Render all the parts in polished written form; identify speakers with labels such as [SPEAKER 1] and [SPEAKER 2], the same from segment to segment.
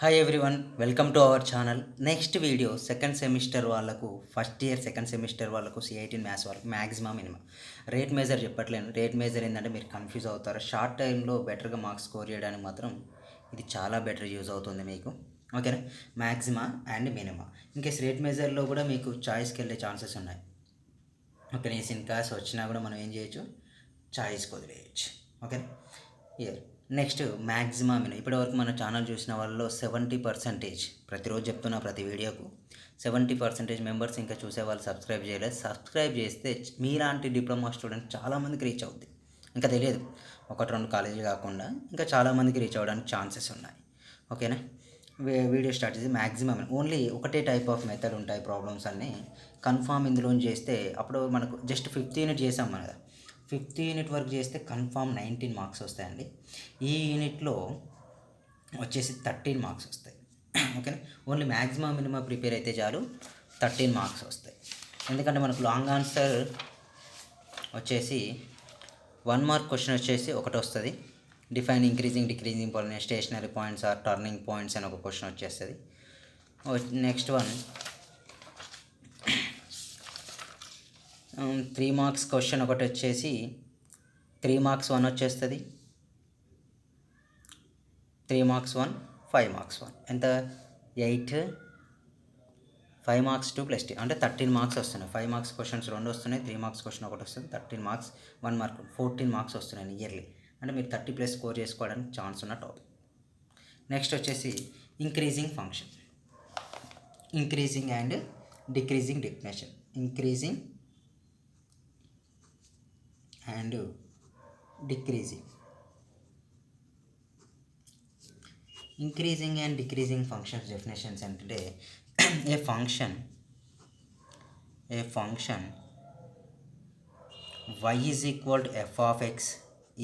[SPEAKER 1] Hi everyone, welcome to our channel. Next video second semester వాళ్ళకు, first year second semester వాళ్ళకు, C18 maths వాళ్ళకు maximum minimum rate measure చెప్పట్లేను. Rate measure ఏంటంటే మీరు confuse అవుతారు. Short టైంలో బెటర్గా మార్క్స్ స్కోర్ చేయడానికి మాత్రం ఇది చాలా బెటర్ యూజ్ అవుతుంది మీకు. ఓకేనా? Maxima and minima. In case rate మేజర్లో కూడా మీకు చాయిస్కి వెళ్ళే ఛాన్సెస్ ఉన్నాయి. ఓకే, ఇన్ కేస్ వచ్చినా కూడా మనం ఏం చేయొచ్చు, చాయిస్కి వదిలేయచ్చు. Okay, year next maxima minimum. ఇప్పటివరకు మన ఛానల్ చూసిన వాళ్ళలో 70%, ప్రతిరోజు చెప్తున్నా ప్రతి వీడియోకు 70% మెంబర్స్ ఇంకా చూసే వాళ్ళు సబ్స్క్రైబ్ చేయలేదు. సబ్స్క్రైబ్ చేస్తే మీలాంటి డిప్లొమా స్టూడెంట్ చాలామందికి రీచ్ అవుద్ది. ఇంకా తెలియదు, ఒకటి రెండు కాలేజీలు కాకుండా ఇంకా చాలామందికి రీచ్ అవ్వడానికి ఛాన్సెస్ ఉన్నాయి. ఓకేనా? వీడియో స్టార్ట్ చేసి మ్యాక్సిమం ఓన్లీ ఒకటే టైప్ ఆఫ్ మెథడ్ ఉంటాయి. ప్రాబ్లమ్స్ అన్నీ కన్ఫామ్ ఇందులో చేస్తే అప్పుడు మనకు జస్ట్ 5th యూనిట్ చేసాం కదా, 5th యూనిట్ వరకు చేస్తే కన్ఫామ్ 19 మార్క్స్ వస్తాయండి. ఈ యూనిట్లో వచ్చేసి 13 మార్క్స్ వస్తాయి. ఓకేనా? ఓన్లీ మ్యాక్సిమం మినిమం ప్రిపేర్ అయితే చాలు, 13 మార్క్స్ వస్తాయి. ఎందుకంటే మనకు లాంగ్ ఆన్సర్ వచ్చేసి 1 మార్క్ క్వశ్చన్ వచ్చేసి ఒకటి వస్తుంది. Define increasing decreasing polynomial stationary points or turning points అని ఒక క్వశ్చన్ వచ్చేస్తుంది. నెక్స్ట్ వన్ 3 మార్క్స్ క్వశ్చన్ ఒకటి వచ్చేసి 3 మార్క్స్ 1 వచ్చేస్తుంది. 3 మార్క్స్ 1, 5 మార్క్స్ 1 ఎంత, 8, 5 మార్క్స్ 2 + 2 అంటే 13 మార్క్స్ వస్తున్నాయి. 5 మార్క్స్ క్వశ్చన్స్ 2 వస్తున్నాయి, 3 మార్క్స్ క్వశ్చన్ ఒకటి వస్తుంది. 13 మార్క్స్ 1 మార్క్ 14 మార్క్స్ వస్తున్నాయి ఇయర్లీ. అంటే మీరు 30+ స్కోర్ చేసుకోవడానికి ఛాన్స్ ఉన్న టాపిక్. నెక్స్ట్ వచ్చేసి increasing function, increasing and decreasing definition. Increasing and decreasing. Increasing and decreasing functions definitions అంటే a function y is equal to f of x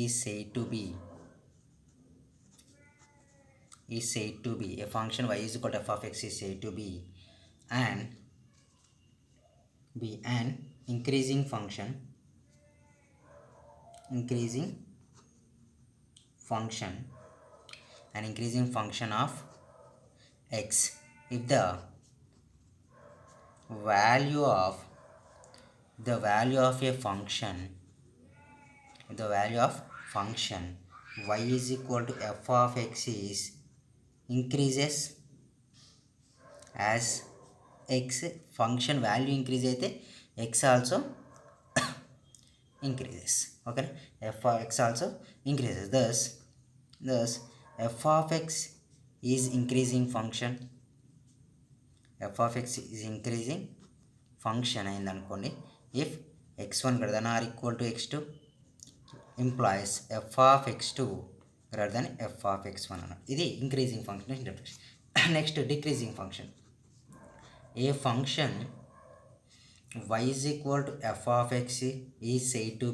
[SPEAKER 1] is said to be a function y is equal to f of x is said to be an increasing function an increasing function of x if the value of a function y is equal to f of x is increases as x function value increase అయితే x also increases. Okay, f of x also increases. Thus f of x is increasing function. f of x is increasing function అయింది అనుకోండి. if x1 greater than or equal to x2 implies f of x2 greater than f of x1 అన్నమాట. ఇది increasing function definition. Next decreasing function. A function y is equal to f of x is said to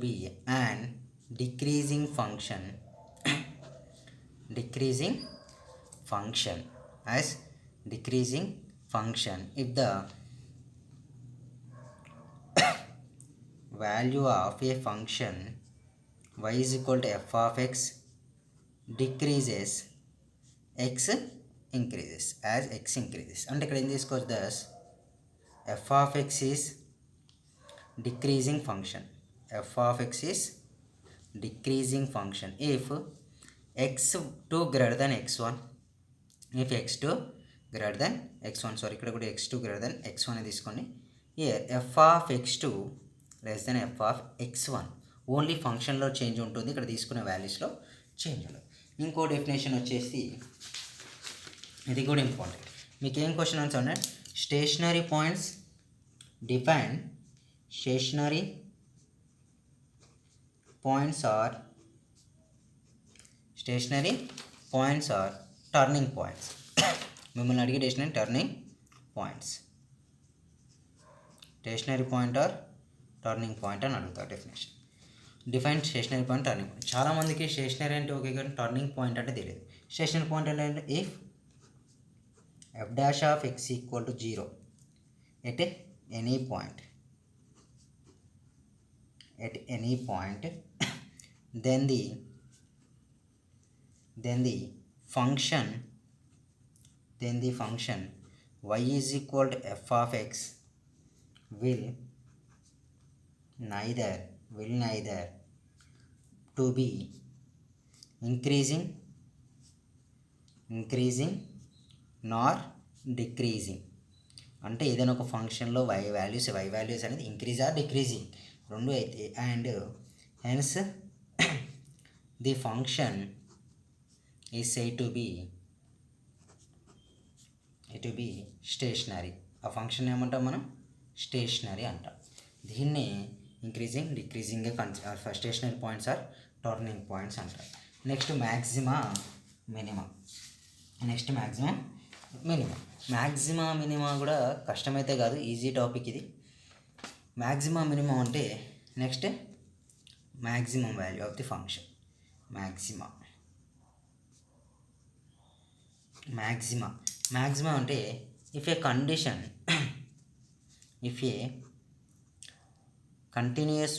[SPEAKER 1] be an decreasing function as decreasing function if the value of a function y is equal to f of x decreases x increases as x increases. అంటే ఇక్కడ ఏం తీసుకోవచ్చు, thus f of x is decreasing function. f of x is decreasing function if x2 greater than x1. if x2 greater than x1, sorry ఇక్కడ కూడా x2 greater than x1 తీసుకోండి. here f of x2 less than f of x1 only ఫంక్షన్లో change ఉంటుంది, ఇక్కడ తీసుకునే వాల్యూస్లో change ఉండదు. ఇంకో definition వచ్చేసి ఇది కూడా ఇంపార్టెంట్. మీకు ఏం క్వశ్చన్ ఆన్సర్ అంటే stationary points define stationary points or turning points. మిమ్మల్ని అడిగే stationary turning points, stationary point or turning point అని అడుగుతారు definition. Define stationary point turning point. చాలామందికి స్టేషనరీ అంటే ఓకే కానీ టర్నింగ్ పాయింట్ అంటే తెలియదు. స్టేషనరీ పాయింట్ అంటే if f dash of x equal to 0 at any point then then the function y is equal to f of x will neither to be increasing nor decreasing. అంటే ఏదైనా ఒక ఫంక్షన్లో y values అనేది increase or decreasing రెండు అయితే, and hence the function is said to be stationary. ఆ function ఏమంటాం మనం? స్టేషనరీ అంటాం. దీన్ని ఇంక్రీజింగ్ డిక్రీజింగ్గా stationary points or turning points అంటారు. నెక్స్ట్ మ్యాక్సిమా మినిమా కూడా కష్టమైతే కాదు, ఈజీ టాపిక్ ఇది. మ్యాక్సిమా మినిమం అంటే next maximum value of the function. Maxima అంటే if a continuous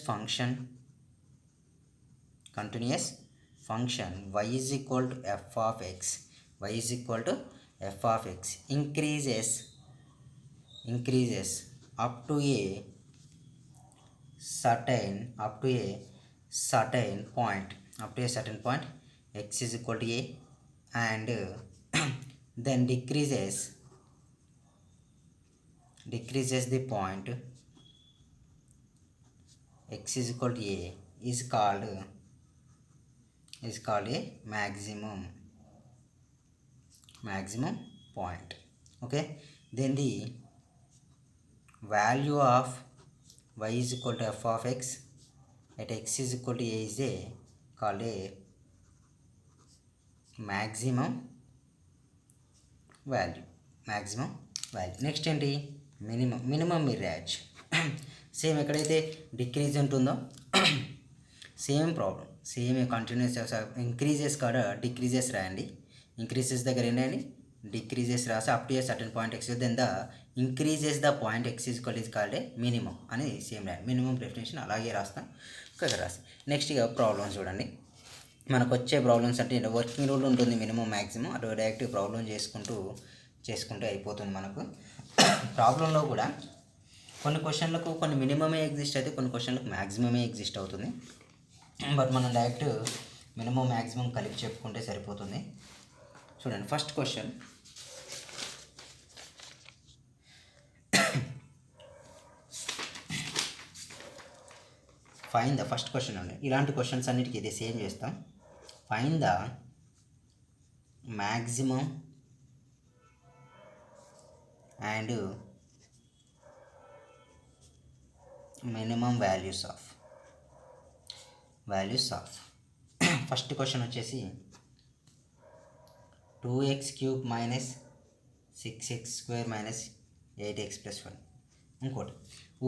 [SPEAKER 1] function y is equal to f of x increases up to a certain point x is equal to a, and then decreases the point x is equal to a is called a maximum point. Okay, then the value of y is equal to f of x at x is equal to a is called a maximum value. Next ఏంటి? Minimum మిరాజ్. Same ఎక్కడైతే decrease ఉంటుందో same problem, same continuous increases కాడ decreases రాయండి. Increases దగ్గర ఏంటండి? Decreases రాసి up to a certain point x, then the increases the point x is called a minimum అని సేమ్ రాయండి. మినిమం డెఫినేషన్ అలాగే రాస్తాం, ఇక్కడ రాసి. నెక్స్ట్ ఇక ప్రాబ్లమ్స్ చూడండి. మనకు వచ్చే ప్రాబ్లమ్స్ అంటే వర్కింగ్ రూల్ ఉంటుంది మినిమం మ్యాక్సిమం, అటు డైరెక్ట్ ప్రాబ్లం చేసుకుంటూ అయిపోతుంది మనకు. ప్రాబ్లంలో కూడా కొన్ని క్వశ్చన్లకు కొన్ని మినిమమే ఎగ్జిస్ట్ అయితే, కొన్ని క్వశ్చన్లకు మ్యాక్సిమమే ఎగ్జిస్ట్ అవుతుంది. బట్ మనం డైరెక్ట్ మినిమం మ్యాక్సిమం కలిపి చెప్పుకుంటే సరిపోతుంది. చూడండి first question. Fine the first question అండి. ఇలాంటి క్వశ్చన్స్ అన్నిటికీ ఇదే సేమ్ చేస్తాం. Fine the maximum and minimum values of first question వచ్చేసి 2x³ minus 6x² minus 8x + 1. ఇంకోటి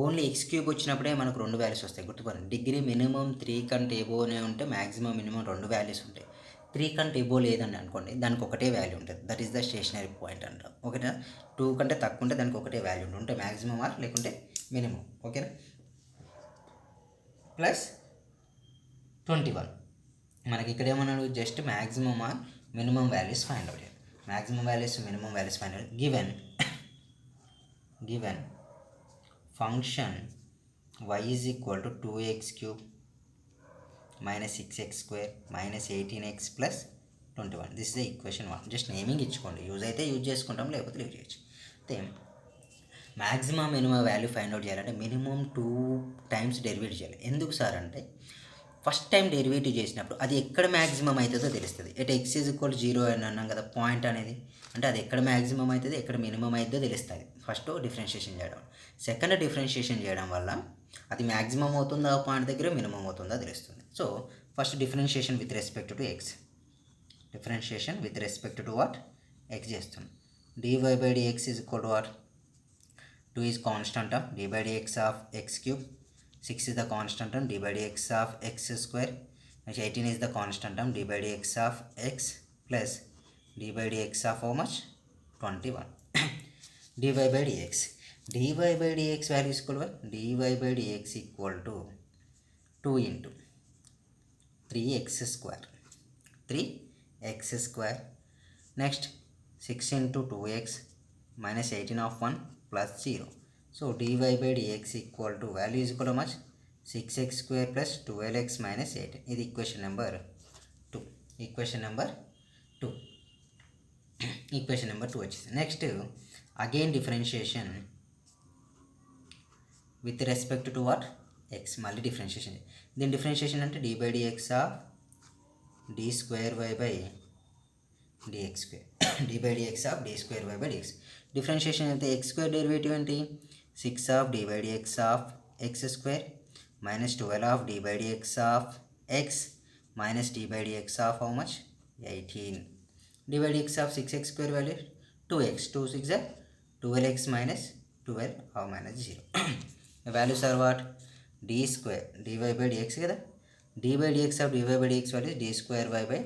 [SPEAKER 1] ఓన్లీ x³ వచ్చినప్పుడే మనకు రెండు వాల్యూస్ వస్తాయి, గుర్తుపడండి. డిగ్రీ మినిమం 3 కంటే ఎబోనే ఉంటే మ్యాక్సిమం మినిమం రెండు వాల్యూస్ ఉంటాయి. 3 కంటే ఎబో లేదండి అనుకోండి, దానికి ఒకటే వాల్యూ ఉంటుంది. That is the stationary point అంటాం. ఓకేనా? 2 కంటే తక్కువ ఉంటే దానికి ఒకటే వాల్యూ ఉంటుంది, ఉంటే మ్యాక్సిమం ఆర్ లేకుంటే మినిమం. ఓకేనా? ప్లస్ 21. మనకి ఇక్కడ ఏమన్నాడు? Just maximum or minimum values find out చేయాలి. Maximum values minimum values find out. Given function y is equal to 2x³ minus 6x² minus 18x plus 21. This is the equation 1. Just naming ఇచ్చుకోండి, use అయితే use చేసుకుంటాం, లేకపోతే leave చేయొచ్చు. అయితే maximum minimum value find out చేయాలంటే minimum 2 times derivate చేయాలి. ఎందుకు sir అంటే ఫస్ట్ టైం డెరివేటివ్ చేసినప్పుడు అది ఎక్కడ మ్యాక్సిమం అవుతుందో తెలుస్తుంది. ఎట్ x ఈజ్ ఈక్వల్ 0 అని అన్నాం కదా పాయింట్ అనేది, అంటే అది ఎక్కడ మ్యాక్సిమం అవుతుంది ఎక్కడ మినిమం అవుతుందో తెలుస్తుంది. ఫస్ట్ డిఫరెన్షియేషన్ చేయడం, సెకండ్ డిఫరెన్షియేషన్ చేయడం వల్ల అది మ్యాక్సిమం అవుతుందా ఆ పాయింట్ దగ్గర, మినిమం అవుతుందా తెలుస్తుంది. So first differentiation with respect to x, differentiation with respect to what? x చేస్తుంది. dy/dx is equal to what? 2 is constant of d/dx of x³, 6 is the constant of d/dx of x², 18 is the constant of d/dx of x plus d/dx of how much? 21. dy/dx value is equal to dy/dx equal to 2 into 3x². X square. Next 6 into 2x minus 18 of 1 plus 0. So dy by dx equal to value is equal to much 6x square plus 12x minus 18. ఇది equation number 2. Equation number 2 వచ్చింది. Next again differentiation with respect to what X. మళ్ళీ differentiation. దీని differentiation అంటే dy by dx of d square y by dx square. dy by dx of d square y by dx. Differentiation అయితే X square derivative ఏంటి 6 of dy by dx of X square minus 12 of dy by dx of X minus dy by dx of how much 18. dy by dx of 6x square value 2x 2 6 12x minus 12 of minus 0. Values are what d square dy by dx కదా. dy by dx of dy by dx value d square y by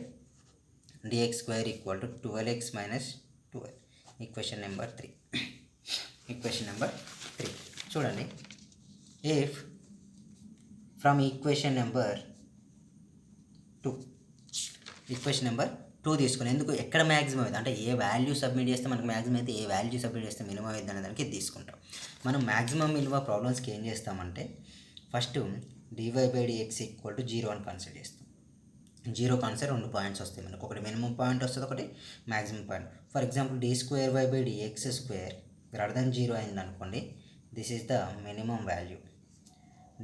[SPEAKER 1] dx square equal to 12x minus 12. Equation number 3. చూడండి, if from equation number 2 తీసుకుని, ఎందుకు ఎక్కడ maximum అయితే అంటే ఏ value submit చేస్తే మనకు maximum అయితే, ఏ వాల్యూ సబ్మిట్ చేస్తే మినిమం అయితే అనే దానికి తీసుకుంటాం. మనం మ్యాక్సిమం విలువ ప్రాబ్లమ్స్కి ఏం చేస్తామంటే first dy by dx equal to 0 అని కన్సిడర్ చేస్తాం. 0 కాన్సర్ 2 పాయింట్స్ వస్తాయి మనకు, ఒకటి మినిమం పాయింట్ వస్తుంది, ఒకటి maximum point. For example d square y by dx square greater then 0 అయింది అనుకోండి, this is the minimum value.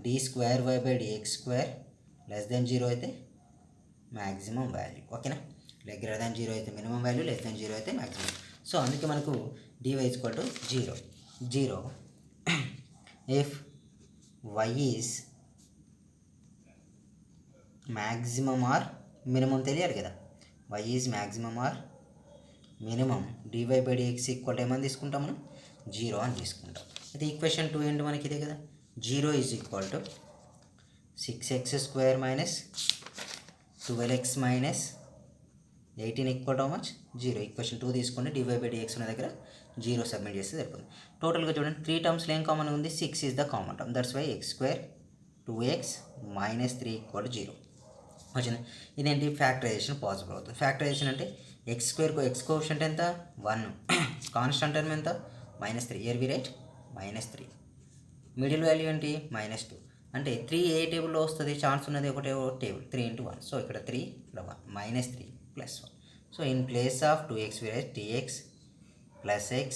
[SPEAKER 1] d square y by dx square less than 0 అయితే మ్యాక్సిమం వాల్యూ. ఓకేనా, greater than 0 అయితే minimum value, less than 0 అయితే maximum. So అందుకే మనకు dy equal to 0 if y is maximum or minimum తెలియాలి కదా. y is maximum or minimum dy by dx equal ఏమని తీసుకుంటాం మనం 0 అని తీసుకుంటాం. అయితే ఈక్వేషన్ 2 ఏంటి మనకి ఇదే కదా. 0 is equal to 6x square minus 12x minus 18 equal to much 0. Equation 2 తీసుకుంటే dy by dx ఉన్న దగ్గర 0 సబ్మిట్ చేస్తే సరిపోతుంది. టోటల్గా చూడండి 3 టర్మ్స్లో ఏం కామన్ ఉంది, 6 is the common term. That's why x square 2x minus 3 equal to 0 వచ్చింది. ఇదేంటి ఫ్యాక్టరైజేషన్ పాసిబుల్ అవుతుంది. ఫ్యాక్టరైజేషన్ అంటే ఎక్స్ స్క్వేర్కు ఎక్స్ కోఎఫిషియంట్ ఎంత 1, కాన్స్టెంట్ టర్మ్ ఎంత -3, here we write -3, middle value ఏంటి -2. అంటే 3 ఏ టేబుల్లో వస్తుంది, ఛాన్స్ ఉన్నది ఒకటే టేబుల్ 3 into 1. సో ఇక్కడ 3 1 -3 + 1. So in place of 2x we write dx plus x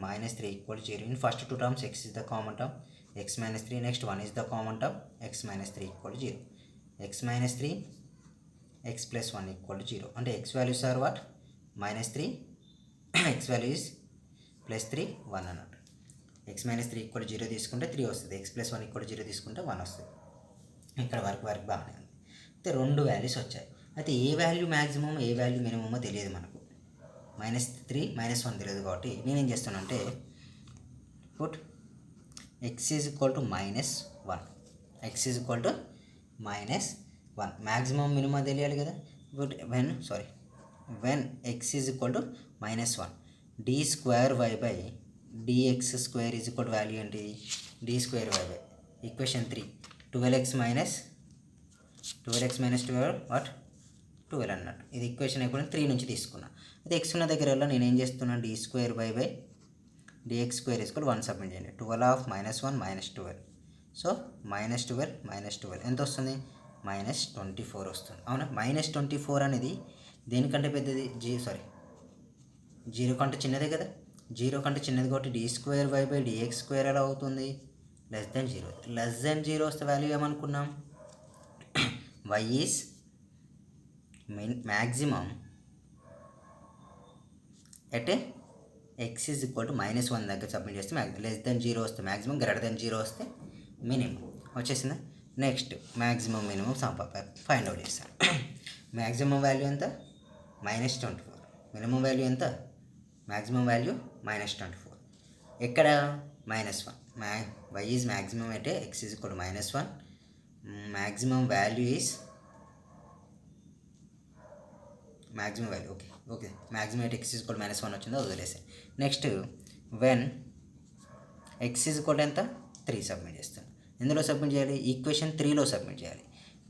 [SPEAKER 1] -3 equal to 0. In first 2 terms x is the common term, x -3, next 1 is the common term, x -3 equal to 0. x -3 x plus 1 equal to 0. And x values are what? -3, x value is +3, 1 అన్నట్టు. x -3 equal to 0 తీసుకుంటే 3 వస్తుంది, x plus 1 equal to 0 తీసుకుంటే 1 వస్తుంది. ఇక్కడ వరకు బాగానే ఉంది. అయితే 2 వాల్యూస్ వచ్చాయి. అయితే ఏ వాల్యూ మ్యాక్సిమం ఏ వాల్యూ మినిమమో తెలియదు మనకు. -3 -1 తెలియదు కాబట్టి నేనేం చేస్తానంటే put x is equal to -1, x is equal to -1. Maximum minimum తెలియాలి కదా. But when x is equal to -1, d square y by dx square is equal to value ఏంటి d square y by equation 3 12x - 12 what 12 అన్నట్టు. ఇది equation అయిపోయిన 3 నుంచి తీసుకున్నా. అయితే X ఉన్న దగ్గర నేను ఏం చేస్తున్నాను, d square y by dx square is equal 1 submit చేయండి. 12 - 1 -12. సో -12 ఎంత వస్తుంది, -24 వస్తుంది. అవునా, -24 అనేది దేనికంటే పెద్దది, 0 కంటే చిన్నదే కదా. 0 కంటే చిన్నది కాబట్టి d square y by dx square ఎలా అవుతుంది, <0. <0 వస్తే వాల్యూ ఏమనుకున్నాం, y is maximum at x is equal to -1 దగ్గర సబ్మిట్ చేస్తే <0 వస్తే మ్యాక్సిమం, <0 వస్తే మినిమం వచ్చేసిందా. Next maximum minimum find out చేస్తాను. మ్యాక్సిమం వాల్యూ ఎంత -24, మినిమం వాల్యూ ఎంత మ్యాక్సిమం వాల్యూ -24. ఎక్కడ -1, y is maximum at x is equal to -1, maximum value is maximum value okay maximum at X is equal -1 వచ్చిందో వదిలేసాయి. Next when X is equal ఎంత 3 submit చేస్తాను. ఎందులో submit చేయాలి, equation 3లో submit చేయాలి.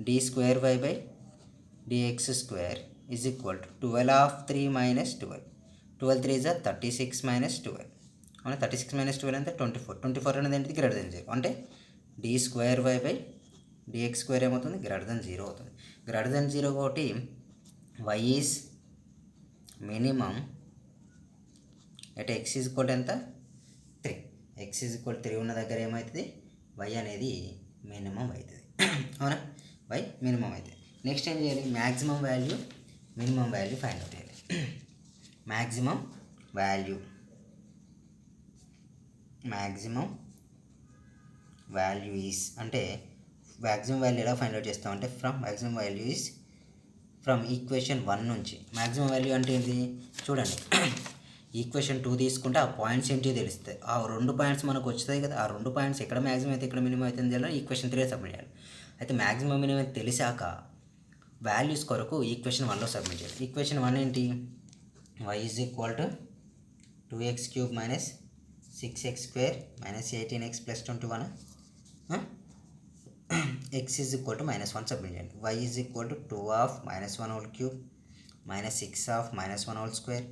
[SPEAKER 1] d square y by dx square is equal to 12 of 3 minus 12. 12 3 is 36 minus 12. అవునా, 36 minus 12 అంటే 24. 24 అనేది ఏంటిది గ్రేటర్ దెన్ 0. అంటే d square y by dx square ఏమవుతుంది గ్రేటర్ దెన్ 0 అవుతుంది. గ్రేటర్ దెన్ 0 కాబట్టి y is minimum at X is equal ఎంత 3. X is equal 3 ఉన్న దగ్గర ఏమవుతుంది వై అనేది మినిమం అవుతుంది. అవునా, వై మినిమం అవుతుంది. నెక్స్ట్ ఏం చేయాలి, maximum value minimum value find out చేయాలి. మ్యాక్సిమం వాల్యూ ఈజ్ అంటే మ్యాక్సిమం వాల్యూ ఎలా ఫైండ్ అవుట్ చేస్తామంటే maximum value is from equation 1 నుంచి. మ్యాక్సిమం వాల్యూ అంటే ఏంటి చూడండి, ఈక్వేషన్ 2 తీసుకుంటే ఆ పాయింట్స్ ఏంటి తెలుస్తాయి. ఆ 2 పాయింట్స్ మనకు వస్తాయి కదా, ఆ 2 పాయింట్స్ ఎక్కడ మ్యాక్సిమం అయితే ఇక్కడ మినిమం అయితే తెలియాలి, ఈక్వేషన్ 3 సబ్మిట్ చేయాలి. అయితే మ్యాక్సిమం మినిమం తెలిసాక వాల్యూస్ కొరకు ఈక్వేషన్ 1లో సబ్మిట్ చేయాలి. ఈక్వేషన్ 1 ఏంటి, y is equal to 2x cube minus 6x square minus 18x plus 21. x is equal to -1 submit చేయండి. y is equal to 2 of -1 whole cube minus 6 of -1 whole square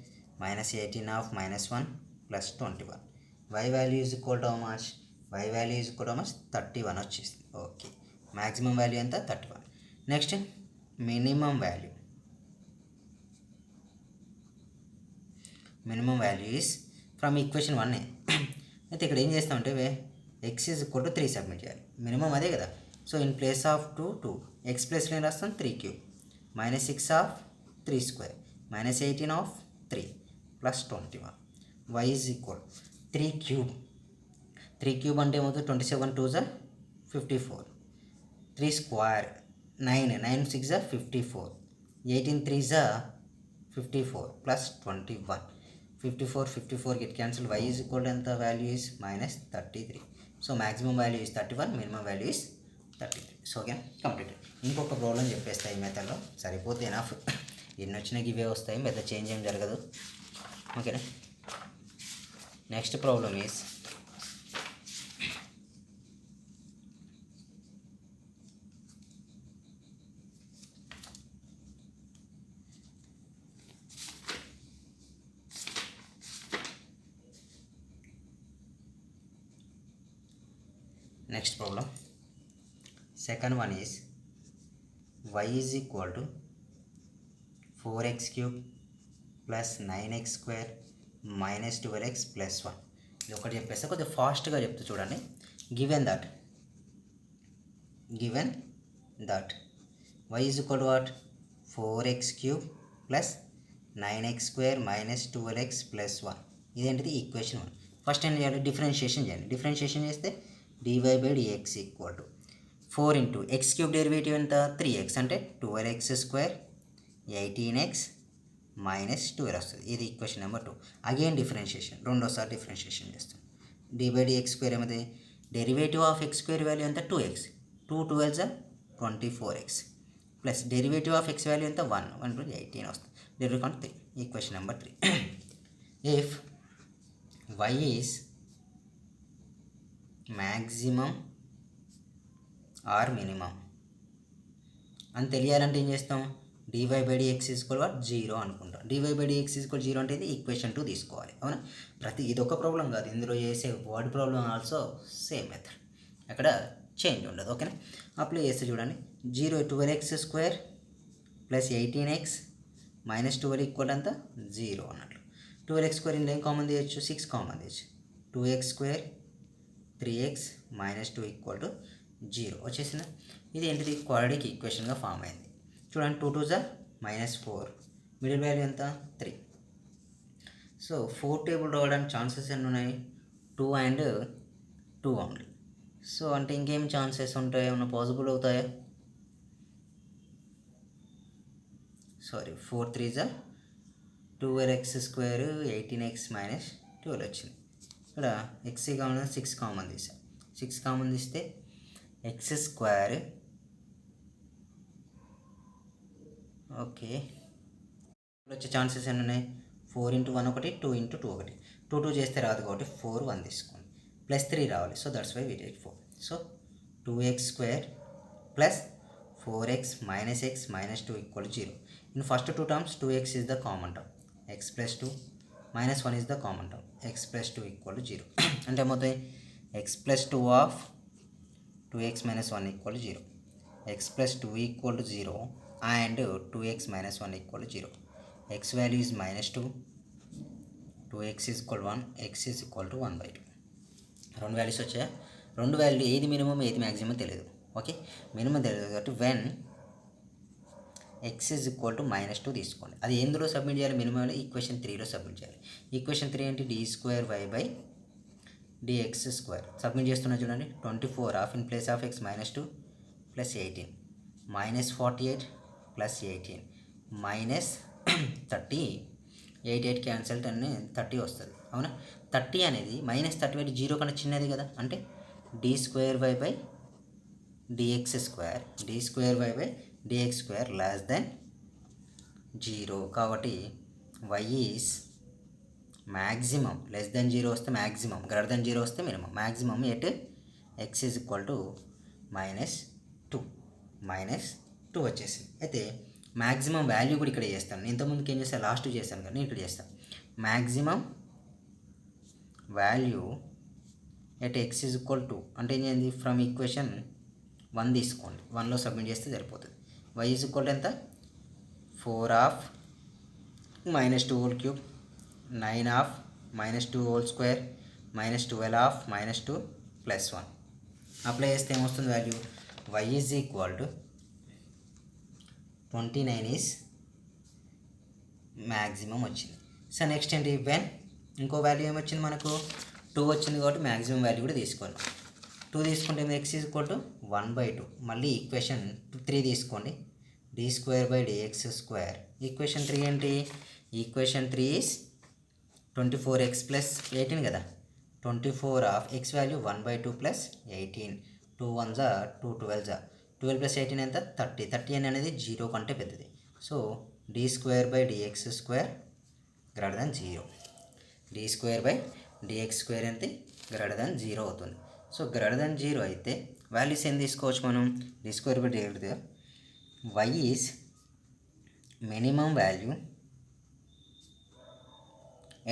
[SPEAKER 1] minus 18 of -1 plus 21. y value is equal to how much, y value is equal to 31 వచ్చేసింది. Okay, maximum value ఎంత 31. Next minimum value is from equation 1. అయితే ఇక్కడ ఏం చేస్తామంటే x is equal to 3 submit చేయాలి. మినిమం అదే కదా, so in place of 2 x ప్లస్లో ఏం రాస్తాం 3 cube minus 6 of 3 square minus 18 of 3 plus 21. Y is equal 3 cube అంటే ఏమవుతుంది 27 2 54, 3 square 9 6 54, 18 3 54 plus 21. 54 get cancel. Y is equal ఎంత value is -33. So maximum value is 31, minimum value is 33. So okay, complete. ఇంకొక problem చెప్పేస్తాయి ఈ మెథడ్లో, సరిపోతే enough. ఎన్ని వచ్చినా ఇవే వస్తాయి, పెద్ద చేంజ్ ఏం జరగదు. ఓకేనా, next problem is second one is y is equal to 4x cube plus 9x square minus 12x plus 1. ఇది ఒకటి చెప్పేస్తే కొద్దిగా ఫాస్ట్గా చెప్తా చూడండి. Given that y is equal to what 4x cube plus 9x square minus 12x plus 1. ఇదేంటిది equation 1. First ఏం చేయాలి, డిఫరెన్షియేషన్ చేయండి. డిఫరెన్షియేషన్ చేస్తే dy by dx equal to 4 into X cube derivative ఎంత 3x అంటే 12x స్క్వేర్ 18x మైనస్ 12 వస్తుంది. ఇది equation number 2. Again differentiation, రెండోసారి డిఫరెన్షియేషన్ చేస్తాం. dy by dx స్క్వేర్ ఏమైతే derivative of X square value ఎంత 2x, 2 12 24x plus derivative of x value ఎంత 1 18 వస్తుంది. డెరివేటివ్ అంటే 3. Equation number 3. If y is maximum or minimum అని తెలియాలంటే ఏం చేస్తాం, dy by dx ఈక్వల్ 0 అనుకుంటాం. dy by dx ఈక్వల్ 0 అంటే ఇది ఈక్వేషన్ 2 తీసుకోవాలి. అవునా, ఇది ఒక ప్రాబ్లం కాదు, ఇందులో చేసే word problem also same method, అక్కడ చేంజ్ ఉండదు. ఓకేనా, అప్లై చేస్తే చూడండి 12x square plus 18x minus 12 equal అంతా 0 అన్నట్లు. 12x స్క్వేర్ ఇందులో ఏం కామన్ తీయచ్చు, 6 కామన్ తీయచ్చు. 2x square 3x minus 2 equal to 0 వచ్చేసిన. ఇది ఏంటిది క్వాడ్రాటిక్ ఈక్వేషన్గా ఫామ్ అయింది. చూడండి 2 2 -4, మిడిల్ వాల్యూ ఎంత 3. సో 4 టేబుల్ రావడానికి ఛాన్సెస్ ఎన్ని ఉన్నాయి, 2 అండ్ 2 ఓన్లీ. సో అంటే ఇంకేం ఛాన్సెస్ ఉంటాయి, ఏమైనా పాసిబుల్ అవుతాయా, sorry 4 3 12x square 18x minus 12 వచ్చింది. ఇక్కడ x కామన్ 6 కామన్ తీసాం. 6 కామన్ తీస్తే ఎక్స్ స్క్వేర్ ఓకే వచ్చే ఛాన్సెస్ ఎన్ని ఉన్నాయి, 4 ఇంటూ 1 ఒకటి, 2 ఇంటూ 2 ఒకటి. 2 2 చేస్తే రాదు కాబట్టి 4 1 తీసుకోండి, ప్లస్ 3 రావాలి. So that's why we take 4. So 2x square plus 4x minus x minus 2 equal 0. In first two terms 2x is the common term, x plus 2 minus 1 is the common term, x plus 2 equal to 0. అంటే ఏమవుతాయి, x plus 2 of 2x minus 1 equal to 0, x plus 2 equal to 0 and 2x minus 1 equal to 0. x value is minus 2, 2x is equal to 1, x is equal to 1 by 2. రెండు values వచ్చాయి. రెండు value ఏది minimum ఏది maximum తెలియదు. Okay, minimum తెలియదు కాబట్టి when X is equal to -2 తీసుకోండి. అది ఎందులో సబ్మిట్ చేయాలి, మినిమం ఈక్వేషన్ 3లో సబ్మిట్ చేయాలి. ఈక్వేషన్ 3 ఏంటి, d²y/dx² సబ్మిట్ చేస్తున్నా చూడండి. 24 in place of x -2 plus 18 -48 plus 18 -30 88 cancel 10 30 వస్తుంది. అవునా, 30 అనేది -30 0 కన్నా చిన్నది కదా, అంటే d²y/dx² less than 0. కాబట్టి y is maximum, less than 0 వస్తే మ్యాక్సిమం, గ్రేటర్ దెన్ 0 వస్తే minimum. Maximum at x is equal to -2 వచ్చేసింది. అయితే మ్యాక్సిమం వాల్యూ కూడా ఇక్కడ చేస్తాను. ఇంతకుముందుకు ఏం చేస్తాను, లాస్ట్ చేస్తాను కానీ ఇక్కడ చేస్తాను. Maximum value at x is equal to అంటే ఏం చేయండి, ఫ్రమ్ ఈక్వేషన్ 1 తీసుకోండి, 1లో సబ్మిట్ చేస్తే సరిపోతుంది. y ఈజ్ ఈక్వల్ టు ఎంత, 4 -2 whole cube 9 -2 whole square -12 -2 plus 1 apply చేస్తే ఏమొస్తుంది value, y is equal to 29 is maximum వచ్చింది. సో నెక్స్ట్ ఏంటి, వెన్ ఇంకో వాల్యూ ఏమొచ్చింది మనకు 2 వచ్చింది కాబట్టి మ్యాక్సిమం వాల్యూ కూడా తీసుకోండి. 2 తీసుకుంటే x ఈజ్ ఈక్వల్ టు 1/2. మళ్ళీ ఈక్వేషన్ 3 తీసుకోండి, d²/dx². ఈక్వేషన్ 3 ఏంటి, ఈక్వేషన్ 3 ఈజ్ 24x ప్లస్ 18 కదా, 24 x value 1/2 plus 18, 2 1s 2 12s 12 plus 18 ఎంత, 30. 30 అనేది 0 కంటే పెద్దది. So d²/dx² greater than 0, d²/dx² ఎంత, గ్రేటర్ దాన్ 0 అవుతుంది. సో గ్రేటర్ దాన్ 0 అయితే వాల్యూస్ ఏం తీసుకోవచ్చు మనం, d²/dx y is minimum value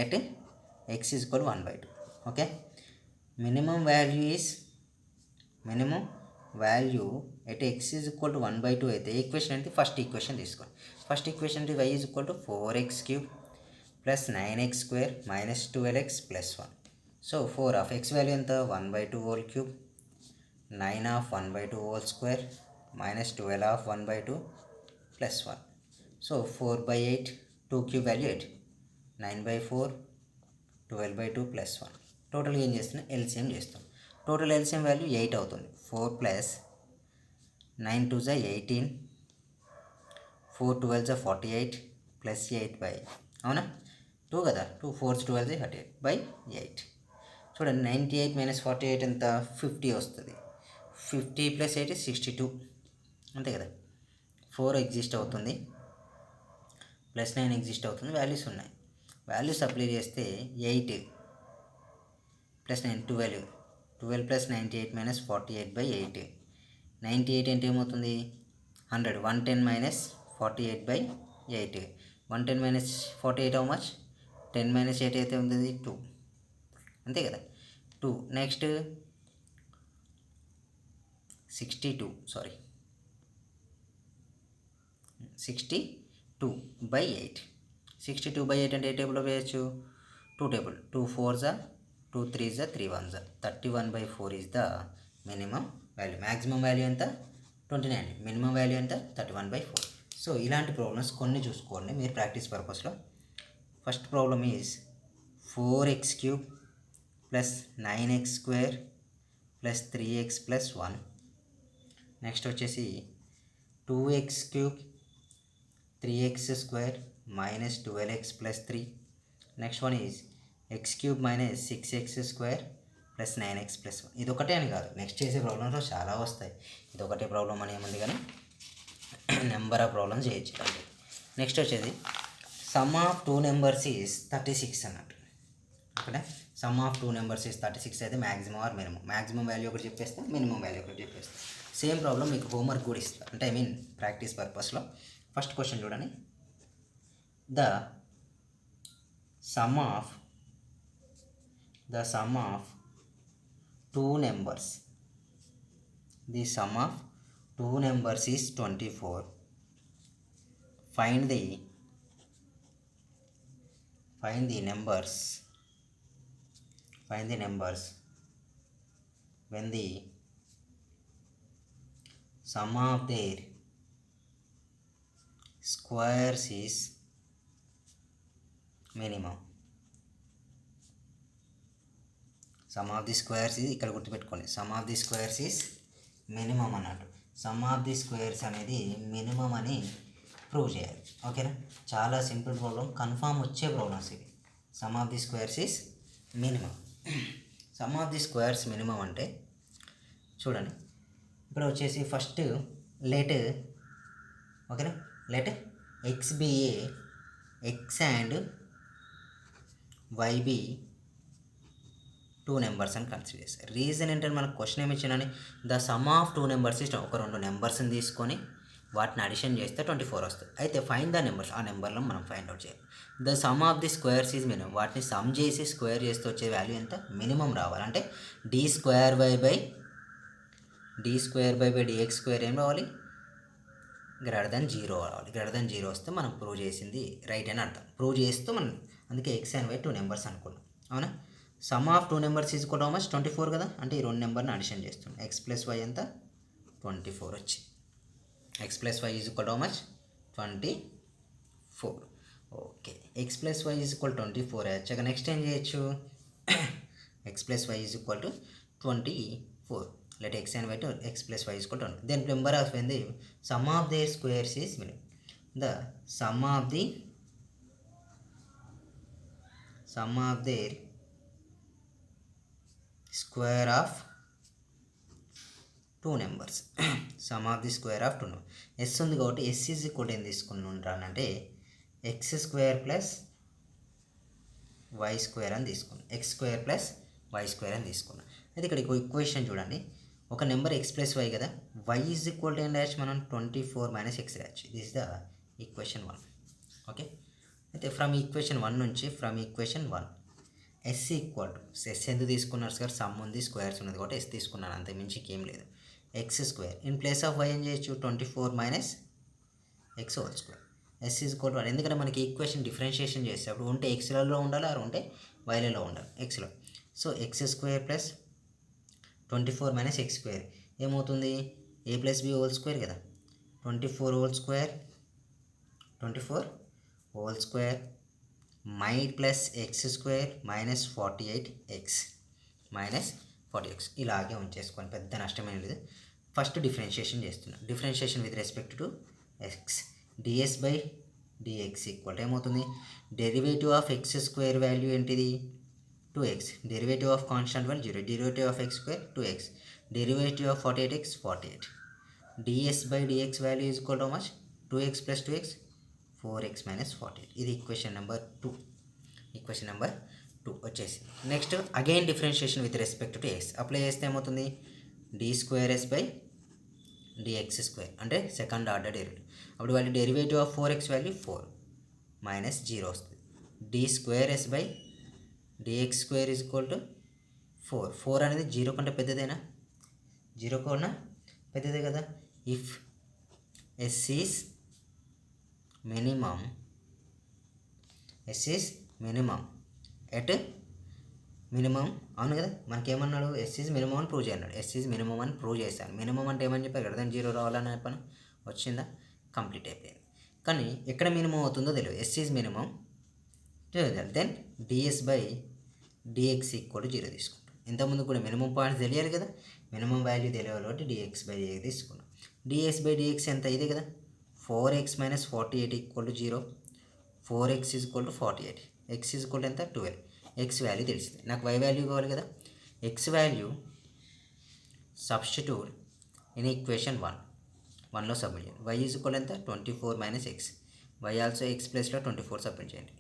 [SPEAKER 1] at x is equal 1/2. Okay, minimum value at x is equal to 1/2 అయితే ఈక్వేషన్ ఏంటి, ఫస్ట్ ఈక్వేషన్ తీసుకోండి. First equation ఏంటి, y is equal to 4x³ plus 9x² -12x plus 1. So 4 x value ఎంత, 1/2 whole cube 9 1/2 whole square -12 1/2 plus 1. So 4/8, 2 cube value 8, 9/4 12/2 plus 1. టోటల్గా ఏం చేస్తున్నాం, LCM చేస్తాం. Total LCM value 8 అవుతుంది. 4 ప్లస్ 9 2s 18, 4 12s 48 ప్లస్ 8 అవునా 2 కదా, 2 4s 12s 38/8. చూడండి, 98 - 48 ఎంత, 50 వస్తుంది. 50 + 8 62 అంతే కదా. 4 ఎగ్జిస్ట్ అవుతుంది ప్లస్ 9 ఎగ్జిస్ట్ అవుతుంది, వాల్యూస్ ఉన్నాయి. వాల్యూస్ అప్లై చేస్తే 8 + 9 12 + 98 - 48/8. 98 అంటే ఏమవుతుంది, 100. 110 - 48/8. 110 - 48 హౌ మచ్, 10 - 8 అయితే ఉంటుంది 2 అంతే కదా. 2 నెక్స్ట్ 62 62/8. 62/8 అంటే ఏ టేబుల్లో వేయచ్చు, 2 table. 2 4s 2 3s 3 1s 31/4 is the minimum value. Maximum value ఎంత, 29. మినిమం వాల్యూ ఎంత, 31/4. సో ఇలాంటి ప్రాబ్లమ్స్ కొన్ని చూసుకోండి మీరు ప్రాక్టీస్ పర్పస్లో. First problem is 4x³ plus 9x² plus 3x plus 1. Next వచ్చేసి 2x³ 3x² minus 12x plus 3. Next one is x³ minus 6x² plus 9x plus 1. ఇది ఒకటే అని కాదు, నెక్స్ట్ చేసే ప్రాబ్లమ్స్లో చాలా వస్తాయి. ఇది ఒకటే ప్రాబ్లం అని ఏముంది కానీ నెంబర్ ఆఫ్ ప్రాబ్లమ్స్ చేయొచ్చు. నెక్స్ట్ వచ్చేది సమ్ ఆఫ్ 2 నెంబర్స్ ఈజ్ 36 అన్నట్టు. Okay, sum of 2 numbers is 36 అయితే maximum or minimum. Maximum value ఒకటి చెప్పేస్తే, మినిమం వాల్యూ ఒకటి చెప్పేస్తే. సేమ్ ప్రాబ్లం మీకు హోంవర్క్ కూడా ఇస్తా, అంటే ప్రాక్టీస్ పర్పస్లో. ఫస్ట్ క్వశ్చన్ చూడండి, the sum of two numbers. The sum of two numbers is 24. Find the numbers when the sum of their squares is minimum. Sum of the squares ఇది ఇక్కడ గుర్తుపెట్టుకోండి. Sum of the squares is minimum అన్నట్టు. Sum of the squares అనేది minimum అని prove చేయాలి. ఓకేనా, చాలా simple problem, confirm వచ్చే ప్రాబ్లమ్స్ ఇవి. Sum of the squares is minimum. Sum of the squares minimum అంటే చూడండి, ఇప్పుడు వచ్చేసి ఫస్ట్ లెట్ ఓకేనా, let x be a x and y be two numbers అని కన్సిడర్ చేస్తారు. రీజన్ ఏంటంటే మనకు క్వశ్చన్ ఏమి ఇచ్చిందని the sum of two numbers ఇష్టం. ఒక రెండు నెంబర్స్ని తీసుకొని వాటిని అడిషన్ చేస్తే 24 వస్తుంది. అయితే ఫైండ్ ద నెంబర్స్, ఆ నెంబర్లో మనం ఫైండ్ అవుట్ చేయాలి. The sum of the squares is minimum. వాటిని సమ్ చేసి స్క్వేర్ చేస్తే వచ్చే వాల్యూ ఎంత, మినిమం రావాలంటే d square by dx square ఏం రావాలి, గ్రేటర్ దెన్ 0 రావాలి. గ్రేటర్ దెన్ 0 వస్తే మనం ప్రూవ్ చేసింది రైట్ అని అర్థం. ప్రూవ్ చేస్తూ మనం అందుకే x and y two numbers అనుకున్నాం. అవునా, sum of two numbers is కూడా మచ్ 24 కదా, అంటే ఈ రెండు నెంబర్ని అడిషన్ చేస్తున్నాం. ఎక్స్ ప్లస్ వై ఎంత 24 వచ్చి x plus y is equal to much 24. Okay, x plus y is equal 24 వచ్చాక నెక్స్ట్ ఏం చేయొచ్చు, x plus y is equal to 24. Let x and y two x plus y is equal to 20. Then number of when the sum of their squares is minimum. The sum of their square of two numbers, sum of the square of two number. S ఉంది కాబట్టి S is equal ఏం తీసుకుని ఉంటానంటే X square plus why square అని తీసుకున్నాను. X square plus why square అని తీసుకున్నాను. అయితే ఇక్కడ ఈక్వేషన్ చూడండి, ఒక నెంబర్ ఎక్స్ ప్లస్ వై కదా, వై ఈజ్ ఈక్వల్ టు ఏం రాయచ్చు మనం 24 మైనస్ ఎక్స్ రాయచ్చు. This the equation 1. ఓకే, అయితే ఫ్రమ్ ఈక్వేషన్ 1 నుంచి ఎస్ ఈక్వల్ టు ఎస్ ఎందుకు తీసుకున్నారు సార్, సమ్ ఉంది స్క్వేర్స్ ఉన్నది కాబట్టి ఎస్ తీసుకున్నాను, అంతే మించి ఏం లేదు. X square in place of y ఏం చేయొచ్చు 24 minus x whole square. S is equal to 1. ఎందుకంటే మనకి ఈక్వేషన్ డిఫరెన్షియేషన్ చేసేటప్పుడు ఉంటే ఎక్స్లలో ఉండాలి, ఆరు ఉంటే వైలలో ఉండాలి, ఎక్స్లో. So X square plus 24 minus X square ఏమవుతుంది, A plus B whole square కదా, 24 హోల్ స్క్వేర్ మై plus X square minus 48x ఇలాగే ఉంచేసుకోండి, పెద్ద నష్టమేం లేదు. ఫస్ట్ డిఫరెన్షియేషన్ చేస్తున్నాం. Differentiation with respect to X, DS by dx equal ఏమవుతుంది, derivative of X square value ఏంటిది 2x, derivative of constant value 0, derivative of X square 2x, derivative of 48x 48. DS by dx value is equal to much 2x plus 2x 4x minus 48. ఇది equation number 2. Equation number 2 వచ్చేసి next again differentiation with respect to x apply చేస్తే ఏమవుతుంది, d square S by dx square అంటే second order derivative. అప్పుడు value derivative of 4x value 4 minus 0 వస్తుంది. D square S by dx square is equal to 4 అనేది 0 కంటే పెద్దదేనా, 0 కన్నా పెద్దదే కదా. If S is minimum at minimum, అవును కదా, మనకేమన్నాడు ఎస్ ఈజ్ మినిమం అని ప్రూవ్ చేయన్నాడు. ఎస్ ఈజ్ మినిమం అని ప్రూవ్ చేశాను. మినిమం అంటే ఏమని చెప్పారు, గ్రేటర్ దెన్ 0 రావాలని చెప్పాను, వచ్చిందా, కంప్లీట్ అయిపోయింది. కానీ ఎక్కడ మినిమం అవుతుందో తెలియదు. S is minimum, then dS by dx equal 0 తీసుకుంటాం. ఇంతకుముందు కూడా మినిమం పాయింట్స్ తెలియాలి కదా, మినిమం వాల్యూ తెలియాలి కాబట్టి డిఎక్స్ బై డిఎక్స్ తీసుకున్నాం. డిఎస్ బై డిఎక్స్ ఎంత ఇదే కదా, 4x minus 48 equal to 0, 4x is equal to 48, X is equal to ఎంత 12. ఎక్స్ వాల్యూ తెలిసింది, నాకు వై వాల్యూ కావాలి కదా. X value substitute in equation 1లో సబ్మిట్ చేయండి. వై ఈజ్ ఈక్వల్ ఎంత 24 minus X, Y also X ప్లస్లో 24 సబ్మిట్ చేయండి.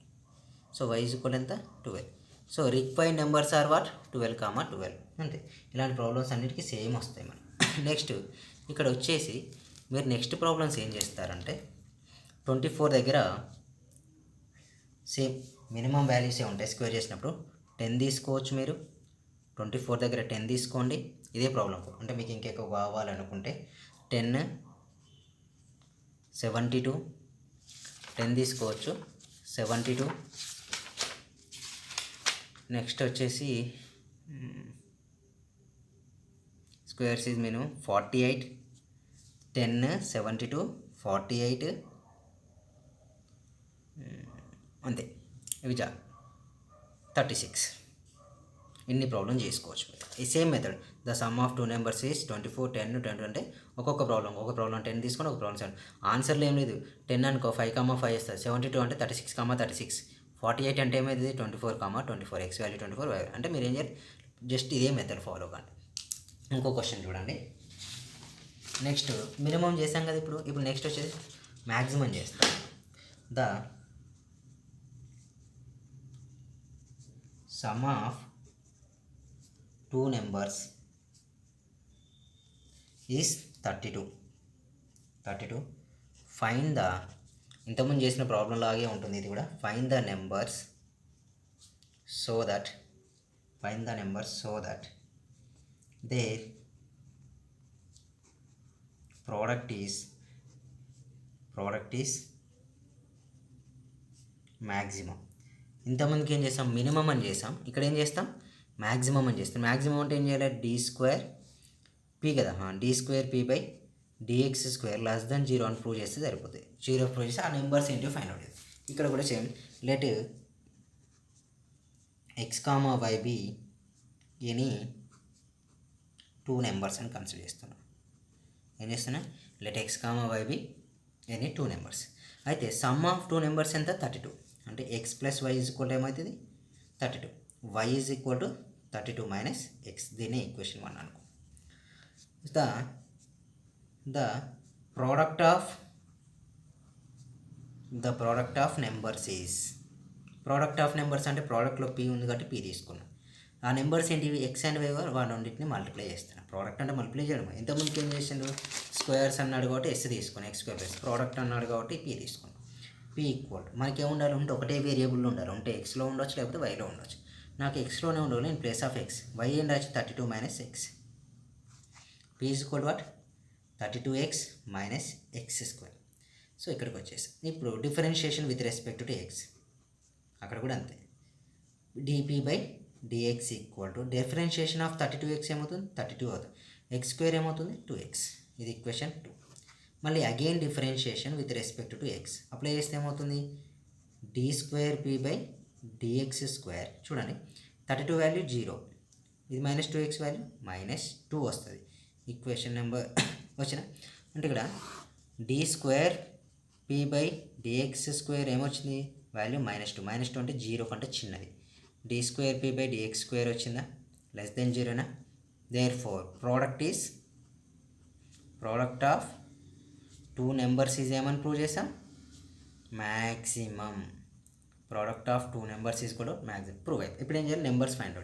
[SPEAKER 1] సో వై ఈజ్ ఈక్వల్ ఎంత 12. So required numbers are what 12, అంతే. ఇలాంటి ప్రాబ్లమ్స్ అన్నిటికీ సేమ్ వస్తాయి మనం. నెక్స్ట్ ఇక్కడ వచ్చేసి మీరు నెక్స్ట్ ప్రాబ్లమ్స్ ఏం చేస్తారంటే 24 దగ్గర సేమ్ మినిమం వాల్యూసే ఉంటాయి. స్క్వేర్ చేసినప్పుడు 10 తీసుకోవచ్చు మీరు, 24 దగ్గర 10 తీసుకోండి. ఇదే ప్రాబ్లం. అంటే మీకు ఇంకెక్కువ కావాలనుకుంటే 10, 72, 10 తీసుకోవచ్చు, 72. నెక్స్ట్ వచ్చేసి స్క్వేర్స్ ఈజ్ మినిమం 48, 10, 72, 48 అంతే. ఇవి చాలు. 36. ఇన్ని ప్రాబ్లం చేసుకోవచ్చు. ఈ same method the sum of 2 numbers is 24, 10, 20 అంటే ఒక్కొక్క ప్రాబ్లం 10 తీసుకొని ఒక ప్రాబ్లం 7. ఆన్సర్లు ఏం లేదు. 10 అనుకో 5, 5 వస్తుంది. 72 అంటే 36, 36. 48 అంటే ఏమైతుంది 24, 24. ఎక్స్ వాల్యూ 24, y అంటే మీరు ఏం చేయాలి, జస్ట్ ఇదే మెథడ్ ఫాలో కండి. ఇంకో క్వశ్చన్ చూడండి. నెక్స్ట్ మినిమం చేసాం కదా. ఇప్పుడు నెక్స్ట్ వచ్చేసి మ్యాక్సిమం చేస్తాం. The sum of 2 numbers is 32. Find the, ఇంతకుముందు చేసిన ప్రాబ్లం లాగే ఉంటుంది ఇది కూడా. Find the numbers so that their product is maximum. ఇంతమందికి ఏం చేస్తాం, మినిమం అని చేస్తాం. ఇక్కడ ఏం చేస్తాం, మ్యాక్సిమం అని చేస్తాం. మ్యాక్సిమం అంటే ఏం చేయాలి, d² p కదా, d² p dx² <0 అని ప్రూవ్ చేస్తే సరిపోతుంది. 0 ప్రూవ్ చేస్తే ఆ నెంబర్స్ ఏంటో ఫైండ్ అవుట్ చేయాలి. ఇక్కడ కూడా same, let x, y be any 2 numbers అని కన్సిడర్ చేస్తున్నాం. ఏం చేస్తున్నా, let x, y be any 2 numbers. అయితే సమ్ ఆఫ్ 2 నెంబర్స్ ఎంత, 32. అంటే x + y = ఏమవుతుంది, 32. y = 32 - x. దీన్ని ఈక్వేషన్ 1 అనుకో. The product of numbers is, product of numbers అంటే ప్రోడక్ట్లో p ఉంది కాబట్టి p తీసుకున్నాం. ఆ నెంబర్స్ ఏంటివి, x అండ్ y రెండింటిని మల్టిప్లై చేస్తున్నాం. ప్రోడక్ట్ అంటే మల్టిప్లై చేయడం. ఇంతకుముందుకు ఏం చేసిండు, స్క్వేర్స్ అన్నాడు కాబట్టి s తీసుకున్నాం, x². ప్రోడక్ట్ అన్నాడు కాబట్టి p తీసుకున్నాం. p ఈక్వల్ మనకి ఏముండాలి ఉంటే ఒకటే వేరియబుల్ ఉండాలి. ఉంటే ఎక్స్లో ఉండొచ్చు, లేకపోతే వైలో ఉండొచ్చు. నాకు ఎక్స్లోనే ఉండాలి. నేను ప్లేస్ ఆఫ్ ఎక్స్ వై ఏం రాసి 32 - x. p equal what, 32x - x². So ఇక్కడికి వచ్చేసి ఇప్పుడు differentiation with respect to x. అక్కడ కూడా అంతే. dp/dx = డిఫరెన్షియేషన్ ఆఫ్ 32x ఏమవుతుంది, 32 అవుతుంది. x² ఏమవుతుంది, 2x. ఇది ఈక్వేషన్ 2. మళ్ళీ again differentiation with respect to x apply చేస్తే ఏమవుతుంది, d² p/dx². చూడండి 32 వాల్యూ 0, ఇది -2x వాల్యూ -2 వస్తుంది. ఈక్వేషన్ నెంబర్ వచ్చిన అంటే ఇక్కడ d² p/dx² ఏమొచ్చింది, వాల్యూ -2. -2 అంటే 0 కంటే చిన్నది. d² p/dx² వచ్చిందా, <0 therefore product of 2 numbers is ఏమని ప్రూవ్ చేసాం, maximum. Product of 2 numbers is కూడా మ్యాక్సిమం ప్రూవ్ అయింది. ఇప్పుడు ఏం చేయాలి, నెంబర్స్ ఫైండ్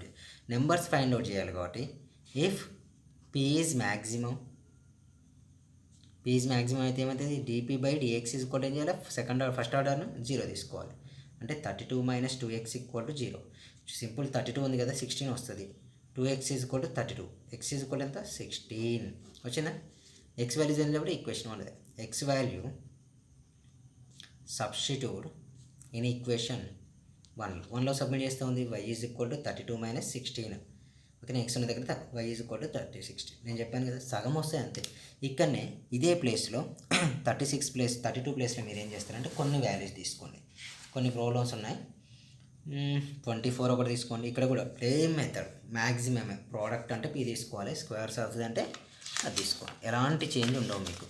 [SPEAKER 1] అవుట్ చేయాలి కాబట్టి ఇఫ్ p ఈజ్ మ్యాక్సిమం అయితే ఏమవుతుంది, dp/dx = ఏం చేయాలి, ఫస్ట్ ఆర్డర్ను 0 తీసుకోవాలి. అంటే 32 - 2x = 0. సింపుల్. 32 ఉంది కదా, 16 వస్తుంది. 2x = 32. x = ఎంత, 16 వచ్చిందా. x వాల్యూస్ వెళ్ళినప్పుడు equation 1. x value substitute in equation 1లో సబ్మిట్ చేస్తూ ఉంది. y = 32 - 16. ఓకే, x ఉన్న దగ్గర y = 16. నేను చెప్పాను కదా, సగం వస్తాయి అంతే. ఇక్కడనే ఇదే ప్లేస్లో 32 ప్లేస్లో మీరు ఏం చేస్తారంటే కొన్ని వాల్యూస్ తీసుకోండి. కొన్ని ప్రాబ్లమ్స్ ఉన్నాయి. 24 ఒకటి తీసుకోండి. ఇక్కడ కూడా సేమ్ మెథడ్, మ్యాక్సిమమే. ప్రోడక్ట్ అంటే p తీసుకోవాలి, స్క్వేర్స్ ఆఫ్ అంటే అది తీసుకోండి. ఎలాంటి చేంజ్ ఉండవు మీకు.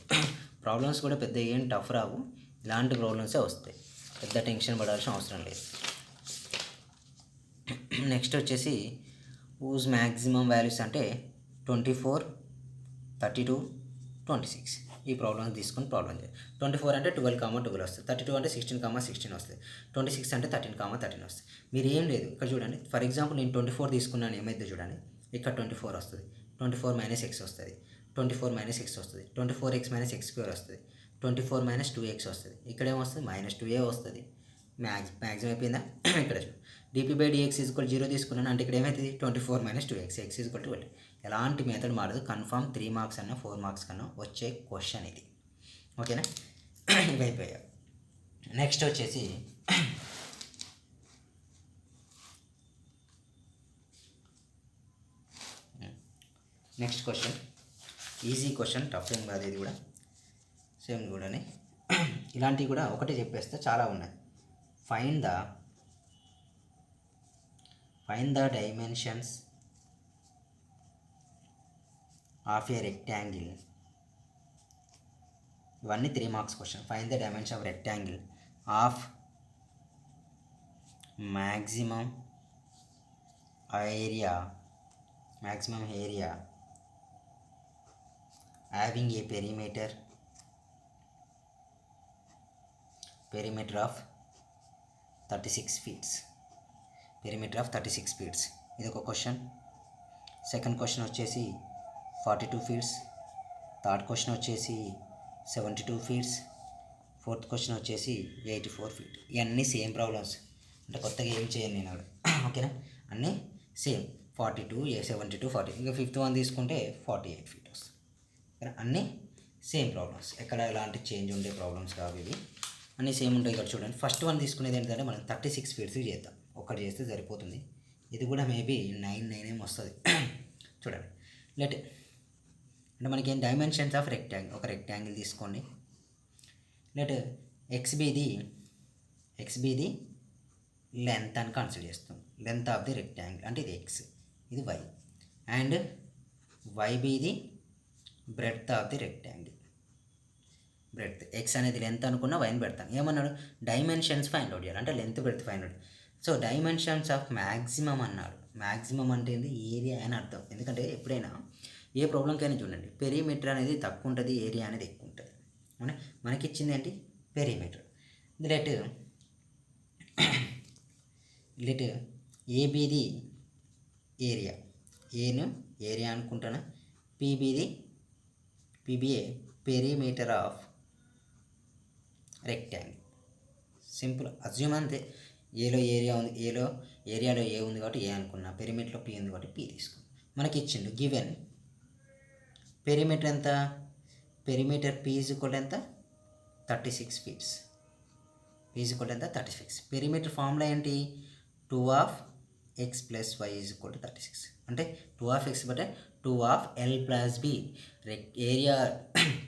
[SPEAKER 1] ప్రాబ్లమ్స్ కూడా పెద్ద ఏం టఫ్ రావు, ఇలాంటి ప్రాబ్లమ్సే వస్తాయి. పెద్ద టెన్షన్ పడాల్సిన అవసరం లేదు. నెక్స్ట్ వచ్చేసి ఊజ్ మ్యాక్సిమం వాల్యూస్ అంటే 24, 32, 26. ఈ ప్రాబ్లమ్స్ తీసుకొని ప్రాబ్లం చేయాలి. 24 అంటే 12, 12 వస్తుంది. 32 అంటే 16, 16 వస్తుంది. 26 అంటే 13, 13 వస్తుంది. మీరు ఏం లేదు, ఇక్కడ చూడండి. ఫర్ ఎగ్జాంపుల్ నేను 24 తీసుకున్నాను, ఏమైతే చూడండి, ఇక్కడ 24 వస్తుంది. 24 - x వస్తుంది. 24 - x వస్తుంది. 24x - x² వస్తుంది. 24 - 2x వస్తుంది. ఇక్కడ ఏమొస్తుంది, -2a వస్తుంది. మ్యాక్సిమం అయిపోయిందా? ఇక్కడ dp/dx ఈక్వల్ 0 తీసుకున్నాను అంటే ఇక్కడ ఏమవుతుంది 24 - 2x x ఈక్వల్ 12. ఎలాంటి మెథడ్ మారదు, కన్ఫామ్ 3 మార్క్స్ అన్నా 4 మార్క్స్ కన్నా వచ్చే క్వశ్చన్ ఇది. ఓకేనా? ఇవి అయిపోయాయి. నెక్స్ట్ వచ్చేసి next question easy question, tough ఏం కాదు ఇది కూడా, సేమ్ కూడానే. ఇలాంటివి కూడా ఒకటే చెప్పేస్తే చాలా ఉన్నాయి. Find the dimensions of a rectangle. ఇవన్నీ 3 marks question. Find the dimension of rectangle of maximum area having a perimeter of 36 feet. ఇది ఒక క్వశ్చన్. సెకండ్ క్వశ్చన్ వచ్చేసి 42 feet. థర్డ్ క్వశ్చన్ వచ్చేసి 72 feet. ఫోర్త్ క్వశ్చన్ వచ్చేసి 84 feet. ఇవన్నీ same problems, అంటే కొత్తగా ఏం చేయను నేను అక్కడ. ఓకేనా? అన్నీ సేమ్ 42, 72, 40. ఇంకా ఫిఫ్త్ వన్ తీసుకుంటే 48 feet వస్తుంది. ఓకేనా? అన్నీ సేమ్ ప్రాబ్లమ్స్, ఎక్కడ ఎలాంటి చేంజ్ ఉండే ప్రాబ్లమ్స్ కావు ఇవి, అన్నీ సేమ్ ఉంటాయి. ఇక్కడ చూడండి, ఫస్ట్ వన్ తీసుకునేది ఏంటంటే మనం 36 feet చేద్దాం. ఒక్కటి చేస్తే సరిపోతుంది. ఇది కూడా మేబీ 9 ఏమో వస్తుంది. చూడండి, అంటే మనకి ఏం డైమెన్షన్స్ ఆఫ్ రెక్టాంగిల్, ఒక రెక్టాంగిల్ తీసుకోండి. ఎక్స్బీది లెంత్ అని కన్సిడర్ చేస్తాం. లెంత్ ఆఫ్ ది రెక్టాంగిల్ అంటే ఇది ఎక్స్, ఇది y, and y be the breadth of the rectangle. Breadth x అనేది లెంత్ అనుకున్న వైని పెడతాను. ఏమన్నాడు? డైమెన్షన్స్ ఫైండ్ అవుట్ చేయాలి, అంటే length breadth find out. So dimensions of maximum అన్నాడు. మ్యాక్సిమం అంటే ఏంది? ఏరియా అని అర్థం. ఎందుకంటే ఎప్పుడైనా ఏ ప్రాబ్లంకైనా చూడండి, పెరిమీటర్ అనేది తక్కువ ఉంటుంది, ఏరియా అనేది ఎక్కువ ఉంటుంది. అవునా? మనకి ఇచ్చింది ఏంటి? పెరిమీటర్. లెట్ ఏబీది ఏరియా, ఏను ఏరియా అనుకుంటాను, P be a perimeter of rectangle. Simple assume అంతే. ఏలో ఏరియా ఉంది, ఏరియాలో ఏ ఉంది కాబట్టి ఏ అనుకున్నా, పెరిమీటర్లో పీ ఉంది కాబట్టి పీ తీసుకున్నాం. మనకి ఇచ్చిండు గివెన్ పెరిమీటర్ ఎంత? పెరిమీటర్ పీ ఈజ్ ఈక్వల్ ఎంత? 36 feet. పీ ఈజ్ ఈక్వల్ ఎంత? 36. పెరిమీటర్ ఫార్ములా ఏంటి? 2x + y is equal to 36. అంటే 2x but 2l + b. Area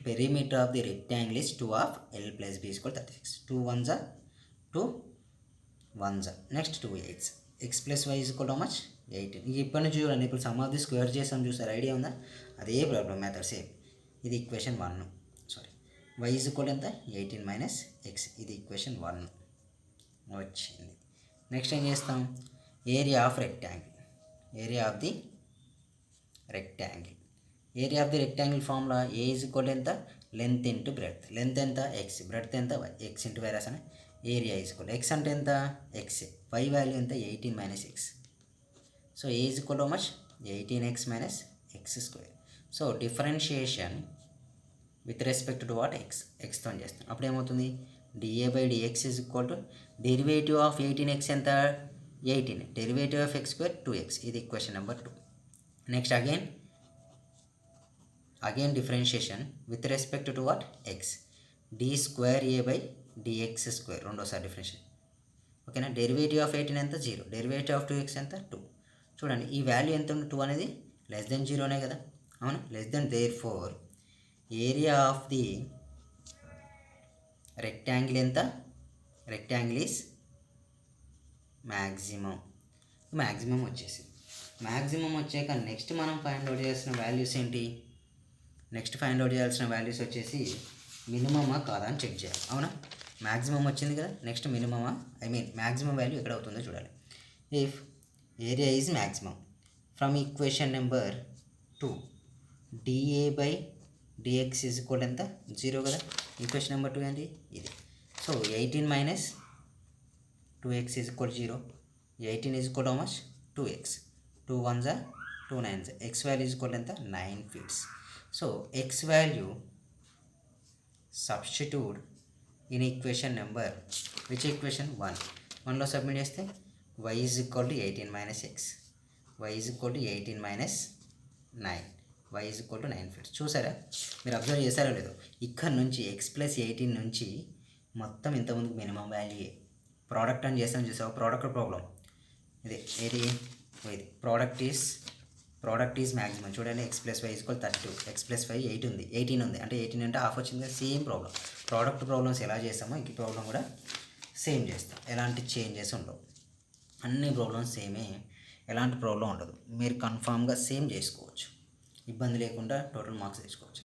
[SPEAKER 1] perimeter of the rectangle is 2l + b is equal 36. 2 1s 2 1s, next 2 8s. x + y is equal to much 18. ఇప్పటి నుంచి చూడండి, ఇప్పుడు some of the square చేసాం చూసారు, idea ఉందా? అదే problem method same. ఇది equation 1. Sorry, y is equal ఎంత? 18 - x. ఇది ఈక్వేషన్ 1 వచ్చింది. నెక్స్ట్ ఏం చేస్తాం? Area of rectangle. Area of the rectangle formula A is equal ఎంత? Length into breadth. లెంత్ ఎంత? ఎక్స్, బ్రెడ్త్ ఎంత? వై. ఎక్స్ ఇంటూ వై రాసాను. ఏరియా ఈజ్ ఈక్వల్ ఎక్స్ అంటే ఎంత? ఎక్స్. వై వాల్యూ ఎంత? 18 - x. So A is equal to much 18x - x². So differentiation with respect to what? ఎక్స్తో చేస్తాం. అప్పుడు ఏమవుతుంది? dA/dx is equal to derivative of 18x ఎంత? 18. Derivative of x² 2x. ఇది equation number 2. Next again differentiation with respect to what? x. d²a/dx². రెండోసారి differentiation. ఓకేనా? Derivative of 18 ఎంత? 0. Derivative of 2x ఎంత? 2. చూడండి, ఈ వాల్యూ ఎంత ఉంది? 2 అనేది <0 కదా? అవునా? Therefore area of the rectangle ఎంత? రెక్టాంగిల్ ఈస్ మ్యాక్సిమం వచ్చేసింది. మ్యాక్సిమం వచ్చాక నెక్స్ట్ మనం ఫైండ్ అవుట్ చేయాల్సిన వాల్యూస్ ఏంటి? నెక్స్ట్ ఫైండ్ అవుట్ చేయాల్సిన వాల్యూస్ వచ్చేసి మినిమమా కాదా అని చెక్ చేయాలి. అవునా? మ్యాక్సిమం వచ్చింది కదా, నెక్స్ట్ మినిమమా, మ్యాక్సిమం వాల్యూ ఎక్కడ అవుతుందో చూడాలి. If area is maximum from equation number 2, dA/dx is equal ఎంత? 0 కదా. ఈక్వేషన్ నెంబర్ 2 ఏంటి? ఇది. So 18 - 2x is equal 0. 18 is equal how much? 2x. 2 1s 2 9s. x value is equal ఎంత? 9 feet. So x value substitute in equation number which equation 1లో submit చేస్తే y is equal to 18 - x, y is equal to 18 - 9, y is equal to 9 feets. చూసారా, మీరు observe చేశారో లేదో, ఇక్కడ నుంచి x + 18 నుంచి మొత్తం ఇంతకుముందుకు మినిమం వాల్యూ ప్రోడక్ట్ అని చేస్తాం చూసావు, ప్రోడక్ట్ ప్రాబ్లం ఇది ఇది ప్రోడక్ట్ ఈజ్ మ్యాక్సిమం. చూడండి, x + y = 32, x + 5 8 ఉంది, 18 ఉంది, అంటే 18 అంటే హాఫ్ వచ్చింది కదా. సేమ్ ప్రాబ్లం, ప్రోడక్ట్ ప్రాబ్లమ్స్ ఎలా చేస్తామో ఇంక ప్రాబ్లం కూడా సేమ్ చేస్తాం. ఎలాంటి చేంజెస్ ఉండవు, అన్ని ప్రాబ్లమ్స్ సేమే, ఎలాంటి ప్రాబ్లం ఉండదు. మీరు కన్ఫామ్గా సేమ్ చేసుకోవచ్చు, ఇబ్బంది లేకుండా టోటల్ మార్క్స్ తీసుకోవచ్చు.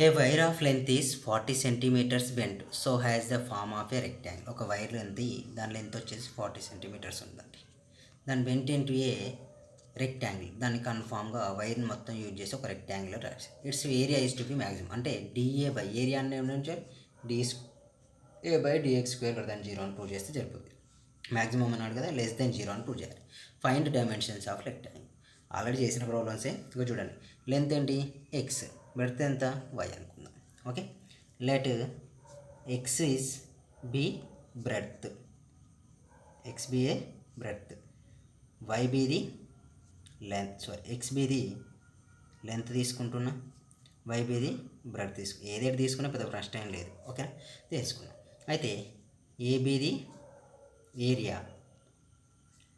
[SPEAKER 1] A wire of length is 40 centimeters bent so has the form of a rectangle. ఒక వైర్ లెంత్, దాని లెంత్ వచ్చేసి 40 సెంటీమీటర్స్ ఉందండి. దాని బెంట్ ఇంటూ ఏ రెక్టాంగిల్, దాన్ని కన్ఫామ్గా వైర్ని మొత్తం యూజ్ చేసి ఒక రెక్టాంగిల్ రాసి its area is to be maximum. అంటే డిఏ బై ఏరియా అనే నుంచి a/dx² > 0 అని ప్రూవ్ చేస్తే సరిపోతుంది. మ్యాక్సిమం అన్నాడు కదా, <0 అని ప్రూవ్ చేయాలి. Find dimensions of rectangle. Already చేసిన ప్రాబ్లమ్సే. ఇక చూడండి, లెంత్ ఏంటి ఎక్స్, బ్రెడ్త్ ఎంత వై అనుకుందాం. Okay, let x is be breadth, x be a breadth, y be the length, x be the length తీసుకుంటున్నా, వై బి ది బ్రెడ్త్ తీసుకున్నా. ఏదేటి తీసుకున్నా పెద్ద ప్రశ్న ఏం లేదు. ఓకే, తీసుకున్నాం. అయితే ఏబిది ఏరియా,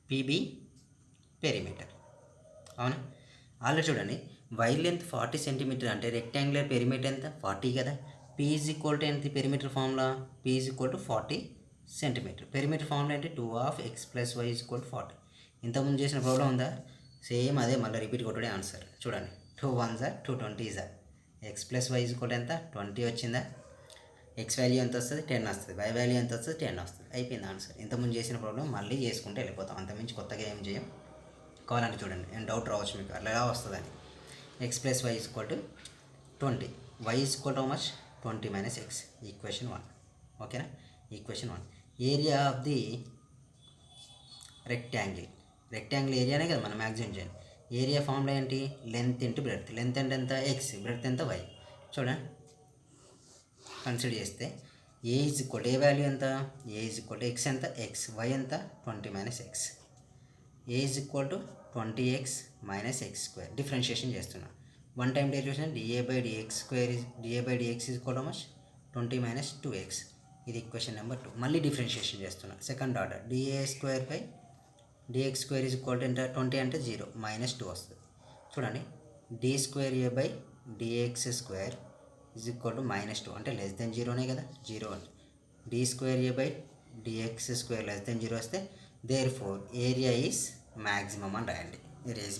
[SPEAKER 1] పిబి పెరిమీటర్, అవునా. ఆల్రెడీ చూడండి, వైర్ లెంత్ 40 సెంటీమీటర్ అంటే రెక్టాంగులర్ పెరిమీటర్ ఎంత 40 కదా. పి ఈజ్ ఈక్వల్ టు ఎంత perimeter formula, P is equal to 40 centimetre. Perimeter formula అంటే 2/x + y = 40. ఇంతకుముందు చేసిన ప్రాబ్లం ఉందా, సేమ్ అదే, మళ్ళీ రిపీట్ కొట్టడే ఆన్సర్. చూడండి, 2 1s 2 20s, x + y = ఎంత 20 వచ్చిందా. x వాల్యూ ఎంత వస్తుంది 10 వస్తుంది, y వాల్యూ ఎంత వస్తుంది 10 వస్తుంది. అయిపోయింది ఆన్సర్. ఇంతకుముందు చేసిన ప్రాబ్లం మళ్ళీ చేసుకుంటే వెళ్ళిపోతాం, అంతకుమించి కొత్తగా ఏం చేయం. కావాలంటే చూడండి, నేను డౌట్ రావచ్చు మీకు అట్లా ఎలా వస్తుందని. x + y = 20, y = how much 20 - x, equation 1. ఓకేనా, equation 1. Area of the rectangle ఏరియానే కదా మనం మ్యాక్సిమం చేయండి. ఏరియా ఫార్ములా ఏంటి, లెంత్ ఇంటూ బ్రెడ్త్. లెంత్ అంటే ఎంత ఎక్స్, బ్రెడ్త్ ఎంత వై. చూడండి, కన్సిడర్ చేస్తే ఏ వాల్యూ ఎంత, ఏ ఎక్స్ ఎంత ఎక్స్, వై ఎంత 20 - x, A = 20x - x². Differentiation చేస్తున్నా. One time derivation dA/dx² dA/dx = 20 - 2x. ఇది ఈక్వేషన్ నెంబర్ 2. మళ్ళీ డిఫరెన్షియేషన్ చేస్తున్నా, సెకండ్ ఆర్డర్. dA² = ఎంత 20 అంటే 0 -2 వస్తుంది. చూడండి, d²a/dx² = -2 అంటే <0నే కదా, 0 అంటే d²a/dx² <0 వస్తే దేర్ఫోర్ ఏరియా ఈజ్ మ్యాక్సిమం అని రాయండి. ఏరియా ఈజ్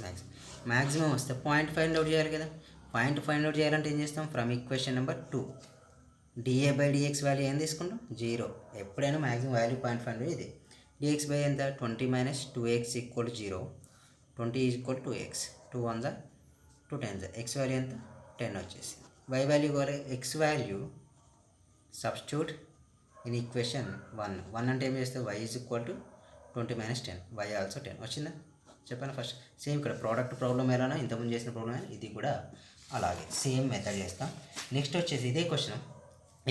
[SPEAKER 1] మ్యాక్సిమం వస్తే పాయింట్ ఫైండ్ అవుట్ చేయాలి కదా. పాయింట్ ఫైండ్ అవుట్ చేయాలంటే ఏం చేస్తాం, from equation number 2 dA/dx value ఏం తీసుకుంటాం 0. ఎప్పుడైనా మ్యాక్సిమం వాల్యూ పాయింట్ ఫైండ్ ఇది. dx బై ఎంత 20 - 2x = 0, 20 = 2x, 2 1s 2 10s, x value ఎంత 10 వచ్చేసింది. y value x value substitute in equation 1 అంటే ఏం చేస్తే y = 20 - 10, y ఆల్సో 10 వచ్చిందా. చెప్పాను ఫస్ట్. సేమ్ ఇక్కడ ప్రోడక్ట్ ప్రాబ్లం ఎలానో ఇంతకుముందు చేసిన ప్రాబ్లం ఇది కూడా అలాగే సేమ్ మెథడ్ చేస్తాం. నెక్స్ట్ వచ్చేసి ఇదే question,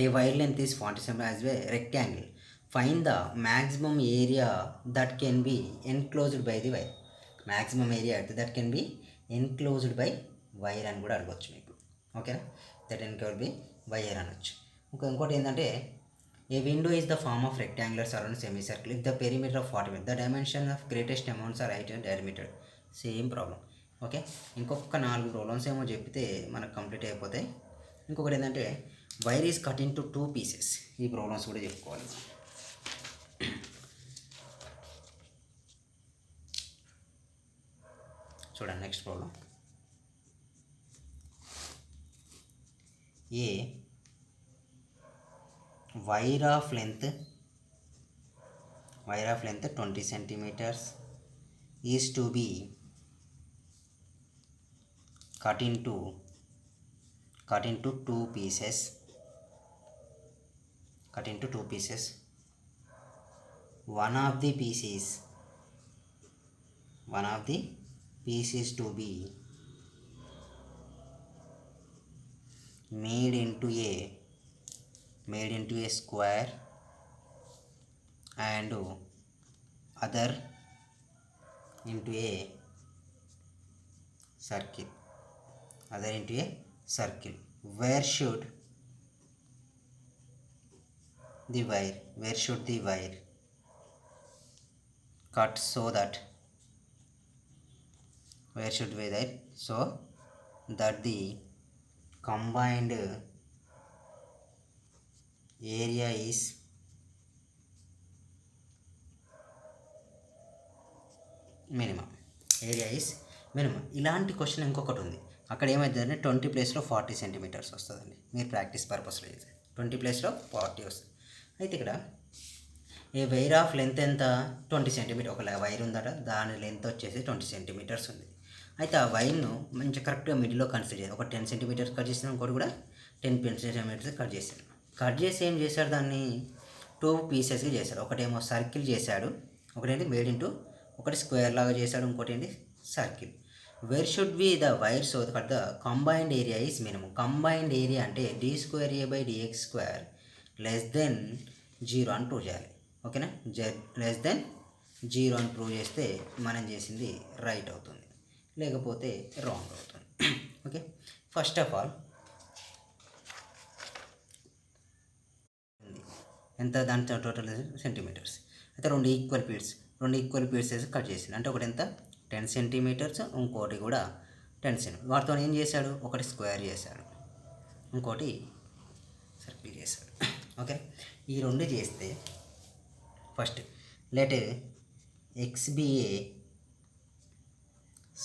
[SPEAKER 1] A wire length is 40 cm as a rectangle, find the maximum area that can B enclosed by the wire. Maximum area that can B enclosed by wire అని కూడా అడగవచ్చు మీకు. ఓకేనా, that enclosed by wire అనొచ్చు. ఇంకోటి ఏంటంటే, a window is the form of rectangular surround semi circle if the perimeter of 40 the dimension of greatest amounts are 8 diameter. Same problem. Okay, ఇంకొక 4 problems ఏమో చెప్తే మనకు కంప్లీట్ అయిపోతాయి. ఇంకొకటి ఏంటంటే, wire is cut in to 2 pieces. ఈ problems కూడా చెప్పుకోవాలి. చూడండి, next problem. A wire of length 20 centimeters is to be cut into 2 pieces. One of the pieces to be made into a made into a square and other into a circle, where should the wire cut so that the combined area is minimum. ఇలాంటి question ఇంకొకటి ఉంది. అక్కడ ఏమవుతుందంటే 20 ప్లేస్లో 40 centimetres వస్తుందండి. మీరు practice పర్పస్లో చేస్తే 20 ప్లేస్లో 40 వస్తుంది. అయితే ఇక్కడ ఏ వైర్ ఆఫ్ లెంత్ ఎంత 20 సెంటీమీటర్, ఒక వైర్ ఉందట, దాని లెంత్ వచ్చేసి 20 సెంటీమీటర్స్ ఉంది. అయితే ఆ వైర్ను మంచి కరెక్ట్గా మిడిల్లో కన్సిడర్ చేయాలి. ఒక 10 సెంటీమీటర్స్ కట్ చేసిన, ఇంకోటి కూడా 10 సెంటీమీటర్స్ కట్ చేశాడు. కట్ చేసి ఏం చేశాడు, దాన్ని 2 పీసెస్గా చేశాడు. ఒకటేమో సర్కిల్ చేశాడు, ఒకటేంటి మేడ్ ఇంటూ, ఒకటి స్క్వేర్ లాగా చేశాడు, ఇంకోటి ఏంటి circle. Wear should be the wire so that the combined area is minimum. Combined area అంటే d²a/dx² లెస్ దెన్ 0 అని ప్రూవ్ చేయాలి. ఓకేనా, లెస్ దెన్ 0 అని ప్రూవ్ చేస్తే మనం చేసింది రైట్ అవుతుంది, లేకపోతే రాంగ్ అవుతుంది. ఓకే, ఫస్ట్ ఆఫ్ ఆల్ ఎంత, దాని టోటల్ సెంటీమీటర్స్. అయితే రెండు ఈక్వల్ పీసెస్ కట్ చేసింది. అంటే ఒకటి ఎంత 10 సెంటీమీటర్స్, ఇంకోటి కూడా 10 సెంటీమీటర్స్. వాటితో ఏం చేశాడు, ఒకటి స్క్వేర్ చేశాడు, ఇంకోటి సర్కిల్ చేశాడు. ఓకే, ఈ రెండు చేస్తే first let x be a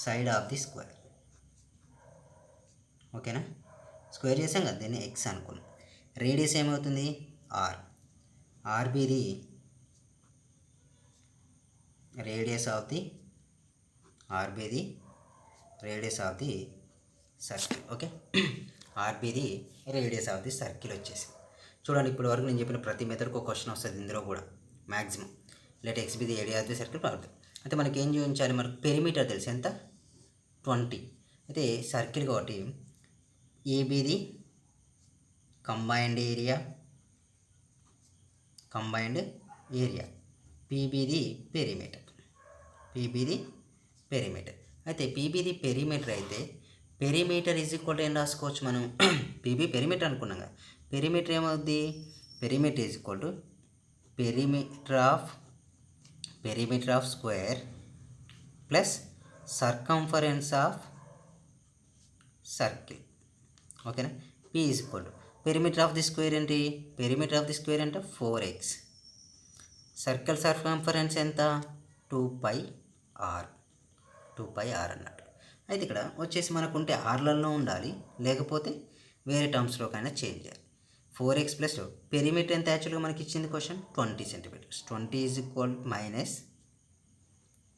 [SPEAKER 1] side of the square. ఓకేనా, స్క్వేర్ చేసాం కదా, దీన్ని x అనుకున్నాం. రేడియస్ ఏమవుతుంది r be the radius of the circle. Okay, r be the radius of the circle వచ్చేసి. చూడండి, ఇప్పటి వరకు నేను చెప్పిన ప్రతి మెథడ్కి ఒక క్వశ్చన్ వస్తుంది ఇందులో కూడా maximum. Let x be the area of the circle problem. అయితే మనకి ఏం చూపించాలి, మనకు పెరిమీటర్ తెలుసు ఎంత 20. అయితే సర్కిల్ కాబట్టి ఏ be the combined area, p be the perimeter. అయితే p be the పెరిమీటర్ అయితే పెరిమీటర్ ఈజ్ ఈక్వల్ టు ఏం రాసుకోవచ్చు మనం, pb పెరిమీటర్ అనుకున్నాం కదా, పెరిమీటర్ ఏమవుద్ది, perimeter is equal to perimeter of square plus circumference of circle. ఓకేనా, p is equal to perimeter of the square ఏంటి, పెరిమీటర్ ఆఫ్ ది స్క్వేర్ అంటే 4x, సర్కిల్ సర్కంఫరెన్స్ ఎంత 2πr అన్నట్టు. అయితే ఇక్కడ వచ్చేసి మనకు ఉంటే ఆర్లలో ఉండాలి, లేకపోతే వేరే టర్మ్స్లోకైనా చేంజ్ చేయాలి. 4x ప్లస్ పెరిమీటర్ ఎంత యాక్చువల్గా మనకి ఇచ్చింది question 20 centimetres. 20 is equal minus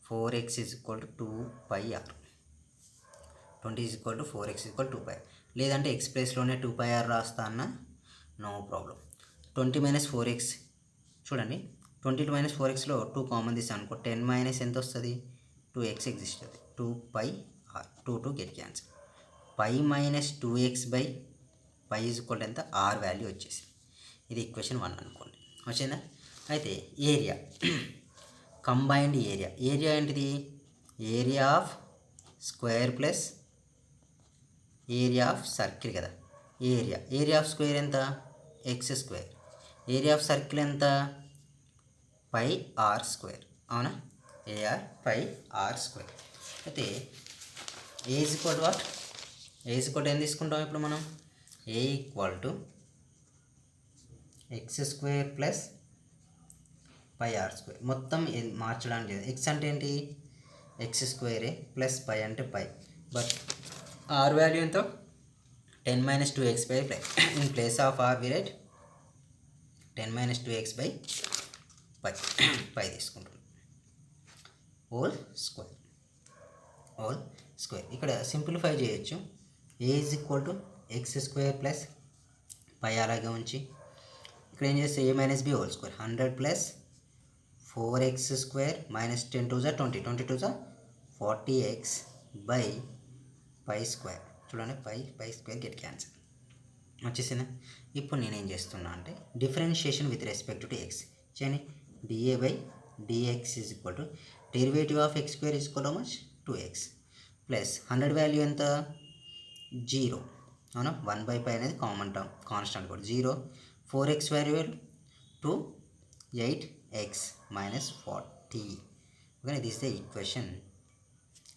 [SPEAKER 1] 4x is equal to 2πr. 20 is equal to 4x is equal 2πr. లేదంటే x ప్లేస్లోనే 2πr రాస్తా అన్న నో ప్రాబ్లం. 20 మైనస్ 4x చూడండి, 20 మైనస్ 4xలో 2 కామన్ తీసాను అనుకో, 10 మైనస్ ఎంత వస్తుంది 2x ఎగ్జిస్ట్ అవుతుంది, 2πr, 2 get cancel. Pi minus 2x by pi is equal ఎంత r వాల్యూ వచ్చేసి. ఇది ఈక్వేషన్ 1 అనుకోండి, వచ్చిందా. అయితే ఏరియా, కంబైన్డ్ ఏరియా ఏంటిది, area of square plus area of circle కదా. ఏరియా ఆఫ్ స్క్వేర్ ఎంత x², ఏరియా ఆఫ్ సర్కిల్ ఎంత πr², అవునా, πr². అయితే A is equal to what, A is equal to ఏం తీసుకుంటాం ఇప్పుడు మనం, ఏ equal to x² plus πr². మొత్తం మార్చడానికి లేదు, x అంటే ఏంటి x² ప్లస్ π అంటే π, బట్ r వాల్యూ ఎంత 10 minus 2x by π. In place of r we write 10 minus 2x by π తీసుకుంటాం. హోల్ స్క్వేర్ ఇక్కడ సింప్లిఫై చేయొచ్చు. A is equal to x² plus π అలాగే ఉంచి ఇక్కడ ఏం చేస్తే a minus b whole square 100 plus 4x² minus 10 2 20, 20 2 40x by π². చూడండి, π² get cancel. వచ్చేసిందా? ఇప్పుడు నేనేం చేస్తున్నా అంటే differentiation with respect to x చేయండి. D A by d x is equal to derivative of X square is equal to much 2x plus 100 value ఎంత 0 అవునా. 1/π అనేది కామన్ టర్మ్ కాన్స్టెంట్ కూడా 0. 4x value 2 8x minus 40. Okay, this is the equation.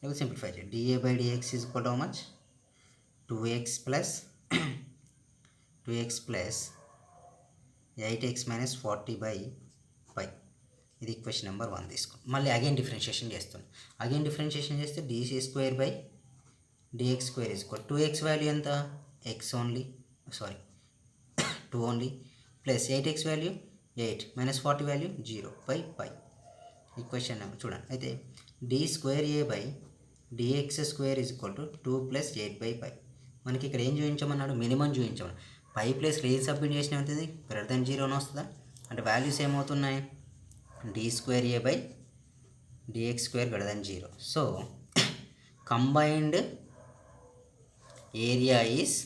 [SPEAKER 1] Let me simplify it. dA by dx is equal to how much? 2x plus 8x minus 40 by pi. ఇది equation number 1 తీసుకో. మళ్ళీ again differentiation చేస్తాను. Again differentiation చేస్తే dc square by dx square is equal 2x value ఎంత x only 2 only plus 8x value 8 minus 40 value 0 by pi. Equation number చూడండి. అయితే d square A by dx square is equal to 2 plus 8 by pi. మనకి ఇక్కడ ఏం చూపించమన్నాడు? Minimum చూపించమన్నాడు. పై ప్లస్లో ఏం submit చేసిన అవుతుంది? గ్రేటర్ దెన్ 0 అని వస్తుందా? అంటే వాల్యూస్ ఏమవుతున్నాయి? D square A by dx square greater then 0. So combined area is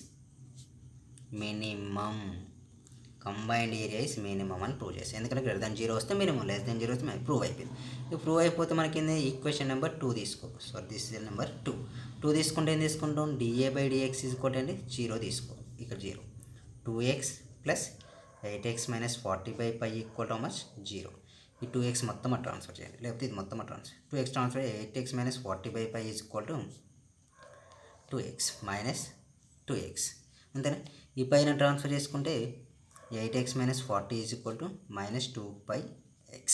[SPEAKER 1] minimum. Combined area is minimum అని ప్రూవ్ చేస్తాం. ఎందుకంటే గ్రేటర్ దెన్ 0 వస్తే మినిమం, లెస్ దెన్ 0 వస్తే ప్రూవ్ అయిపోయింది. ఇది ప్రూవ్ అయిపోతే మనకి ఈక్వేషన్ నెంబర్ 2 తీసుకో. దిస్ ఇస్ నెంబర్ 2 తీసుకుంటే ఏం తీసుకుంటాం? డిఏ బై డిఎక్స్ తీసుకోండి అండి 0 తీసుకో. ఇక్కడ 0 2x plus 8x minus 40 by pi equal to much 0. ఈ 2x మొత్తం ట్రాన్స్ఫర్ చేయండి, లేకపోతే ఇది మొత్తం transfer. 2x transfer 8x minus 40 by pi is equal to 2x minus 2x అంతేనా. ఈ పైన ట్రాన్స్ఫర్ చేసుకుంటే 8x minus 40 is equal to minus 2πx.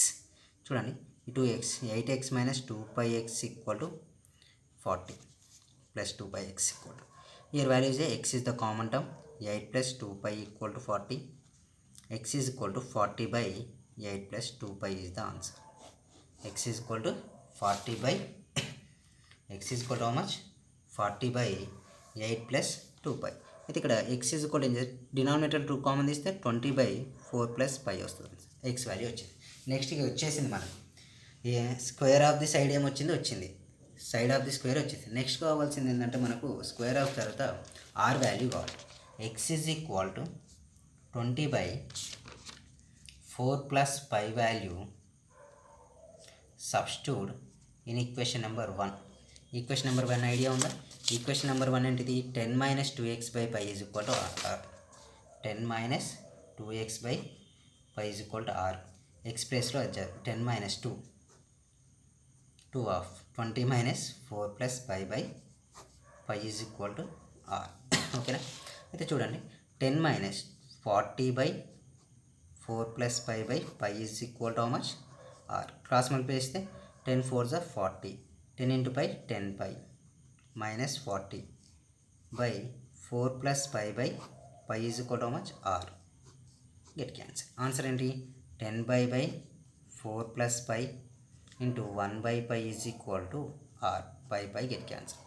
[SPEAKER 1] చూడండి ఈ 2x 8x minus 2πx equal to 40 plus 2πx equal to here value is x is the common term 8 plus 2π equal to 40. x is equal to 40 by 8 plus 2π is the answer. x is equal to 40 by x is equal to how much? 40 by 8 plus 2π. అయితే ఇక్కడ x is equal to denominator 2 common తీస్తే 20 by 4 plus π వస్తుంది. x value వచ్చింది. Next ఇక వచ్చేసింది మనకు square of the side ఏమొచ్చింది? వచ్చింది. సైడ్ ఆఫ్ ది స్క్వేర్ వచ్చింది. నెక్స్ట్ కావాల్సింది ఏంటంటే మనకు స్క్వేర్ ఆఫ్ తర్వాత ఆర్ వాల్యూ కావాలి. x is equal to 20 by 4 plus pi value substitute in equation number 1. Equation number 1 idea ఉందా? ఈక్వేషన్ నెంబర్ 1 ఏంటిది? 10 minus 2x by pi is equal to r. 10 minus 2x by pi is equal to r. x ప్లేస్లో 10 minus 2 of 20 minus 4 plus pi by pi is equal to r. ఓకేనా? అయితే చూడండి 10 minus 40 by 4 plus pi by pi is equal to how much? r. Cross multiply చేస్తే 10 4s are 40. 10 into pi 10 pi minus 40 by 4 plus pi by pi is equal to how much? r. Get cancel. Answer ఏంటి? 10 by 4 plus pi into 1 by pi is equal to r. pi get cancel.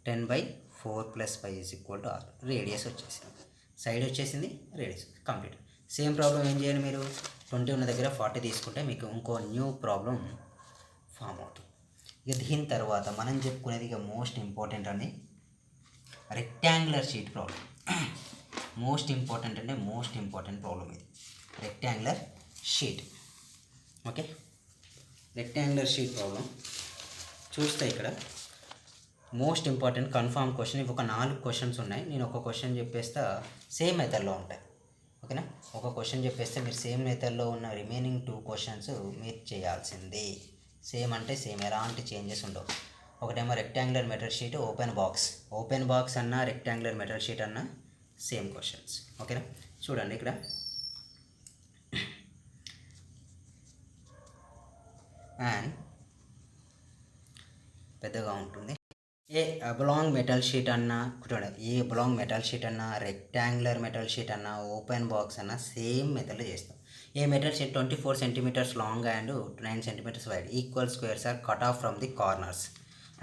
[SPEAKER 1] 10 by 4 plus pi is equal to r. Radius వచ్చేసింది, side వచ్చేసింది, radius complete. Same problem ఏం చేయాలి మీరు? 20 ఉన్న దగ్గర 40 తీసుకుంటే మీకు ఇంకో న్యూ ప్రాబ్లం ఫామ్ అవుతుంది. ఇక దీని తర్వాత మనం చెప్పుకునేది ఇక మోస్ట్ ఇంపార్టెంట్ అని rectangular sheet problem. Most important అంటే మోస్ట్ ఇంపార్టెంట్ ప్రాబ్లం ఇది rectangular sheet. Okay, rectangular sheet problem చూస్తే ఇక్కడ మోస్ట్ ఇంపార్టెంట్ కన్ఫామ్ క్వశ్చన్. ఇవి ఒక 4 క్వశ్చన్స్ ఉన్నాయి. నేను ఒక క్వశ్చన్ చెప్పేస్తా, సేమ్ మెథడ్లో ఉంటాయి. ఓకేనా? ఒక క్వశ్చన్ చెప్పేస్తే మీరు సేమ్ మెథడ్లో ఉన్న రిమైనింగ్ 2 క్వశ్చన్స్ మీరు చేయాల్సిందే. సేమ్ అంటే సేమ్, ఎలాంటి చేంజెస్ ఉండవు. ఒకటేమో rectangular metal sheet, open box అన్న రెక్టాంగులర్ మెటల్ షీట్ అన్న సేమ్ క్వశ్చన్స్. ఓకేనా? చూడండి ఇక్కడ అండ్ పెద్దగా ఉంటుంది. ఏ అబ్లాంగ్ మెటల్ షీట్ అన్నా చూడండి, ఏ అబ్లాంగ్ మెటల్ షీట్ అన్నా రెక్టాంగులర్ మెటల్ షీట్ అన్నా ఓపెన్ బాక్స్ అన్నా సేమ్ మెథడ్లో చేస్తాం. A metal sheet 24 centimeters long and 9 centimeters wide. Equal squares are cut off from the corners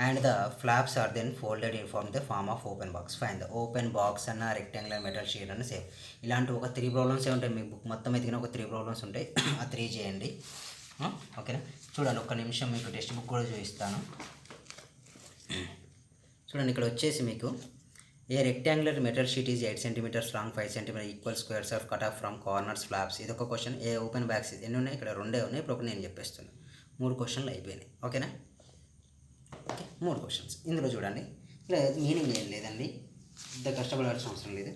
[SPEAKER 1] and the flaps are then folded in form the form of open box. Fine the open box అన్న rectangular metal sheet అన్న same. ఇలాంటి ఒక 3 problems ఉంటాయి. మీ book మొత్తం ఎదిగిన ఒక 3 problems ఉంటాయి. ఆ 3 చేయండి. ఓకేనా? చూడండి, ఒక్క నిమిషం మీకు టెక్స్ట్ బుక్ కూడా చూపిస్తాను. చూడండి, ఇక్కడ వచ్చేసి మీకు a rectangular metal sheet is 8 centimetres long 5 centimetre equal squares of cut off from corners flaps. ఇది ఒక క్వశ్చన్. ఏ ఓపెన్ బ్యాక్స్ ఎన్ని ఉన్నాయి? ఇక్కడ 2 ఉన్నాయి. ఇప్పుడు నేను చెప్పేస్తున్నాను. 3 క్వశ్చన్లు అయిపోయినాయి. ఓకేనా? Okay, 3 questions. ఇందులో చూడండి, ఇక్కడ మీనింగ్ ఏం లేదండి, ఇంత కష్టపడాల్సిన అవసరం లేదు.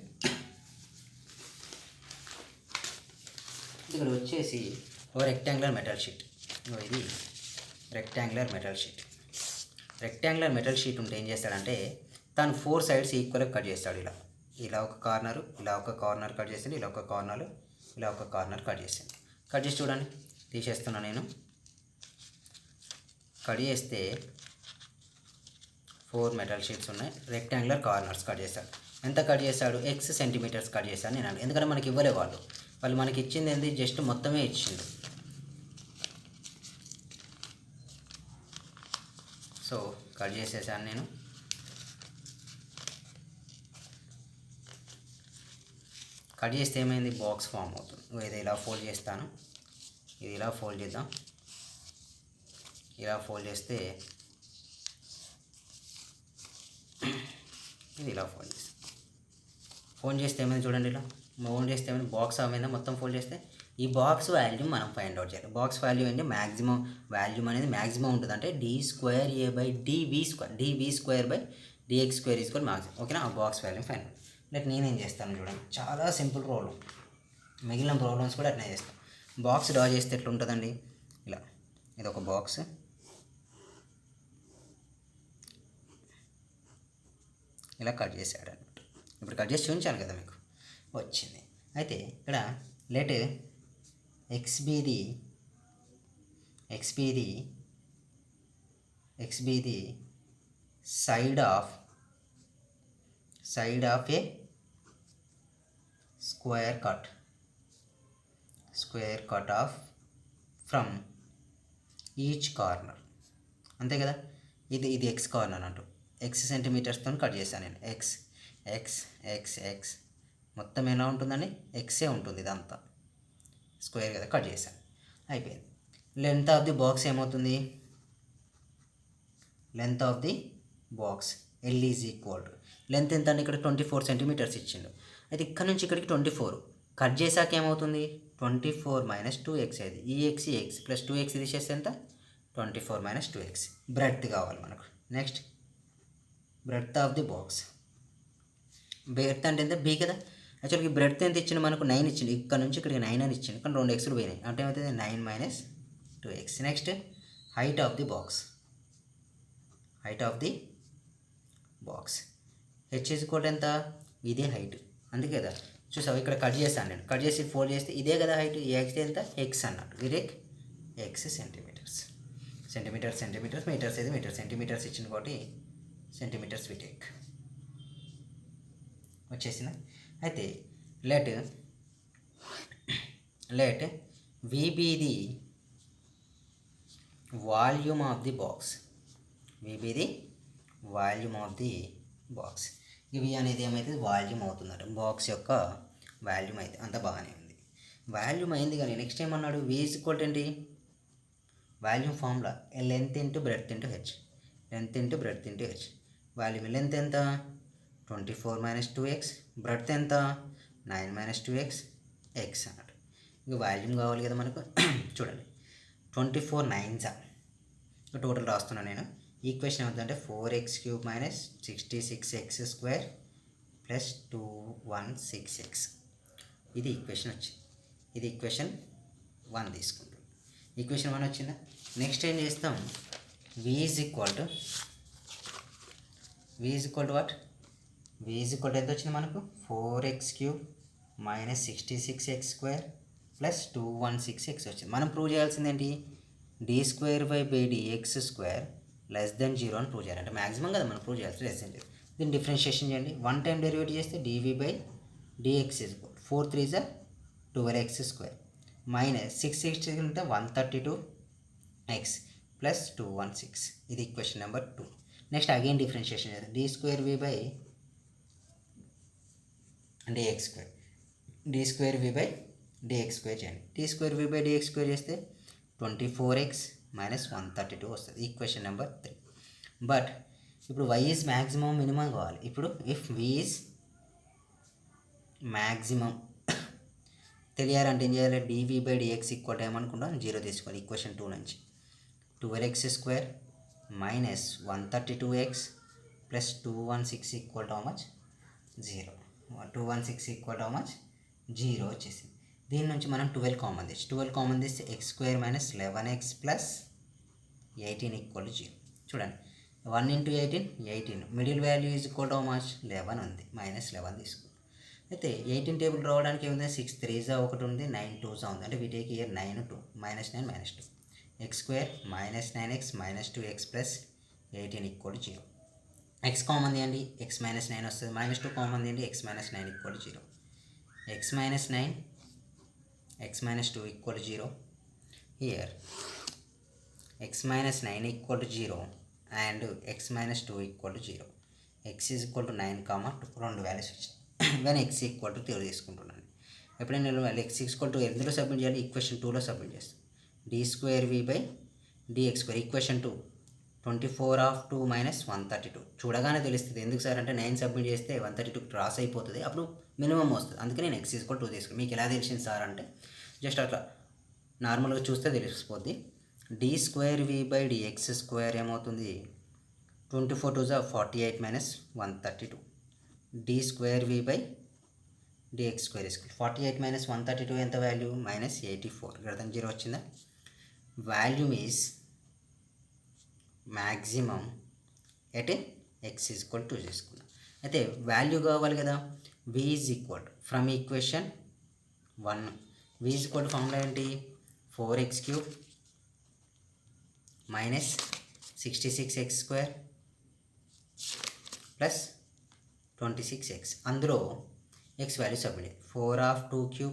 [SPEAKER 1] ఇక్కడ వచ్చేసి ఓ రెక్టాంగులర్ మెటల్ షీట్. ఇది rectangular metal sheet. Rectangular metal sheet ఉంటే ఏం చేస్తాడంటే తను 4 సైడ్స్ ఈక్వల్గా కట్ చేస్తాడు. ఇలా ఒక కార్నరు, ఇలా ఒక కార్నర్ కట్ చేసింది, ఇలా ఒక కార్నర్, ఇలా ఒక కార్నర్ కట్ చేసింది. కట్ చేసి చూడండి, తీసేస్తున్నా నేను. కట్ చేస్తే 4 మెటల్ షీట్స్ ఉన్నాయి. రెక్టాంగులర్ కార్నర్స్ కట్ చేస్తాడు. ఎంత కట్ చేస్తాడు? x సెంటీమీటర్స్ కట్ చేస్తాడు నేను. ఎందుకంటే మనకి ఇవ్వలే వాళ్ళు మనకి ఇచ్చింది ఏంది? జస్ట్ మొత్తమే ఇచ్చిండు. సో కట్ చేసేసాను నేను. కట్ చేస్తే ఏమైంది? బాక్స్ ఫామ్ అవుతుంది. ఇది ఇలా ఫోల్డ్ చేస్తాను, ఇది ఇలా ఫోల్డ్ చేద్దాం. ఇలా ఫోల్డ్ చేస్తే ఇది ఇలా ఫోల్డ్ చేస్తే ఏమైంది చూడండి. ఇలా ఫోల్డ్ చేస్తే ఏమైంది? బాక్స్ ఏమైందా? మొత్తం ఫోల్డ్ చేస్తే ఈ బాక్స్ వాల్యూమ్ మనం ఫైండ్ అవుట్ చేయాలి. బాక్స్ వాల్యూ అంటే మ్యాక్సిమం వాల్యూమ్ అనేది మ్యాక్సిమం ఉంటుంది. అంటే d²a/dv²/dx² ఈక్వల్ మ్యాక్సిమం. ఓకేనా? ఆ box volume find out. Like నేనేం చేస్తాను చూడండి, చాలా సింపుల్ ప్రాబ్లం. మిగిలిన ప్రాబ్లమ్స్ కూడా అట్లా చేస్తాను. బాక్స్ డ్రా చేస్తే ఎట్లా ఉంటుందండి? ఇలా, ఇది ఒక బాక్స్, ఇలా కట్ చేసాడు అన్నమాట. ఇప్పుడు కట్ చేసి చూపించాను కదా మీకు, వచ్చింది. అయితే ఇక్కడ let x be the side of a square cut off from each corner. అంతే కదా? ఇది x కార్నర్ అంటూ x సెంటీమీటర్స్తో కట్ చేశాను నేను. x మొత్తం ఎలా ఉంటుందండి? ఎక్సే ఉంటుంది. ఇదంతా స్క్వేర్ కదా, కట్ చేశాను, అయిపోయింది. లెంత్ ఆఫ్ ది బాక్స్ ఏమవుతుంది? Length of the box L is equal to length ఎంత అండి? ఇక్కడ 24 సెంటీమీటర్స్ ఇచ్చిండు. అయితే ఇక్కడ నుంచి ఇక్కడికి 24 కట్ చేశాక ఏమవుతుంది? 24 - 2x. అది ఈ x ప్లస్ 2x తీసేస్తే ఎంత? 24 - 2x. బ్రెడ్త్ కావాలి మనకు. Next breadth of the box. Breadth అంటే ఎంత? బి కదా. యాక్చువల్గా బ్రెడ్త్ ఎంత ఇచ్చిండు మనకు? 9 ఇచ్చిండు. ఇక్కడ నుంచి ఇక్కడికి 9 అని ఇచ్చిండు, కానీ 2 xలు పోయినాయి. అంటే ఏమవుతుంది? 9 - 2x. Next height of the box. h is equal ఎంత? ఇదే హైట్, అందుకే కదా చూసావు ఇక్కడ కట్ చేశాను నేను. కట్ చేసి ఫోల్డ్ చేస్తే ఇదే కదా హైట్. ఈ x ఎంత? x అన్నట్టు. విరేక్ x సెంటీమీటర్స్. మీటర్స్ అయితే మీటర్స్. సెంటీమీటర్స్ ఇచ్చింది కాబట్టి సెంటీమీటర్స్ వి టేక్. వచ్చేసిన. అయితే let v be the volume of the box. ఇవి అనేది ఏమైతుంది? వాల్యూమ్ అవుతుందట. బాక్స్ యొక్క వాల్యూమ్ అయితే అంత బాగానే ఉంది. వాల్యూమ్ అయింది, కానీ నెక్స్ట్ ఏమన్నాడు? v ఈజ్ ఈక్వల్ ఏంటి? Volume formula length into breadth into H. Volume length ఎంత? 24 - 2x. బ్రెడ్త్ ఎంత? 9 - 2x x అన్నట్టు. ఇక వాల్యూమ్ కావాలి కదా మనకు. చూడండి, 24 9s టోటల్ రాస్తున్నాను నేను. ఈక్వేషన్ ఏమవుతుందంటే 4x³ - 66x² + 216x. ఇది ఈక్వేషన్ వచ్చింది. ఇది ఈక్వేషన్ 1 తీసుకుంటాం. ఈక్వేషన్ 1 వచ్చిందా? నెక్స్ట్ ఏం చేస్తాం? v is equal to what? v is equal to ఎంత వచ్చింది మనకు? 4x³ - 66x² + 216x వచ్చింది. మనం ప్రూవ్ చేయాల్సింది ఏంటి? d²/dx² <0 అని ప్రూవ్ చేయాలి. అంటే మ్యాక్సిమం కదా మనం ప్రూవ్ చేయాల్సి. లెస్. దీన్ని డిఫరెన్షియేషన్ చేయండి. 1 టైం డెరివేటివ్ చేస్తే dv/dx 4 3 12x² -660 ఉంటే 132x + 216. ఇది equation number 2. Next again differentiation చేద్దాం. d²v/dx² చేయండి. d²v/dx² చేస్తే 24x - 132 వస్తుంది. Equation number 3. బట్ ఇప్పుడు y ఈజ్ మ్యాక్సిమం మినిమం కావాలి. ఇప్పుడు ఇఫ్ v ఈజ్ మ్యాక్సిమం తెలియాలంటే ఏం చేయాలి? dv/dx ఈక్వల్ ఏమనుకుంటాం? 0 తీసుకోవాలి ఈక్వేషన్ 2 నుంచి. 12x² minus 132x plus 216 equal to how much? 0. 216 equal to how much? 0 వచ్చేసింది. దీని నుంచి మనం 12 కామన్ తీసి 12 కామన్ తీస్తే x² minus 11x plus 18 equal to 0. చూడండి 1 into 18 middle value is equal to how much? 11 ఉంది. మైనస్ 11 తీసుకుంది. అయితే 18 టేబుల్ రావడానికి ఏముంది? 6 3 ఒకటి ఉంది, 9 2 ఉంది. అంటే we take year 9 2 minus 9 minus 2 x² minus 9x minus 2x plus 18 equal to 0. x common తీయండి, x మైనస్ 9 వస్తుంది. మైనస్ 2 కామన్ తీయండి, x minus 9 equal to 0. x minus 9 x minus 2 equal to 0. Here x minus 9 equal to 0 and x minus 2 equal to 0. x is equal to 9 comma 2 రెండు values వచ్చాయి. When x equal to 3 తీసుకుంటున్నాను. ఎప్పుడైనా నేను x equal to ఎందులో submit చేయాలి? Equation 2లో submit చేస్తాను. d²v/dx² equation 2 24 of 2 minus 132 చూడగానే తెలుస్తుంది. ఎందుకు సార్ అంటే 9 సబ్మిట్ చేస్తే 132 క్రాస్ అయిపోతుంది, అప్పుడు మినిమం వస్తుంది. అందుకే నేను x ఈక్వల్ 2 తీసుకుని. మీకు ఎలా తెలిసింది సార్ అంటే జస్ట్ అట్లా నార్మల్గా చూస్తే తెలిసిపోద్ది. d²v/dx² ఏమవుతుంది? 24 2 48 మైనస్ 132. d²v/dx² 48 మైనస్ 132 ఎంత వాల్యూ? మైనస్ 84. గ్రేటర్ దెన్ 0 వచ్చిందా? Volume is maximum at x is equal 2 చేసుకున్నాం. అయితే వాల్యూ కావాలి కదా. v is equal from equation 1 v is equal formula ఏంటి? 4x³ minus 66x² plus 26x. అందులో x value submit 4 of 2³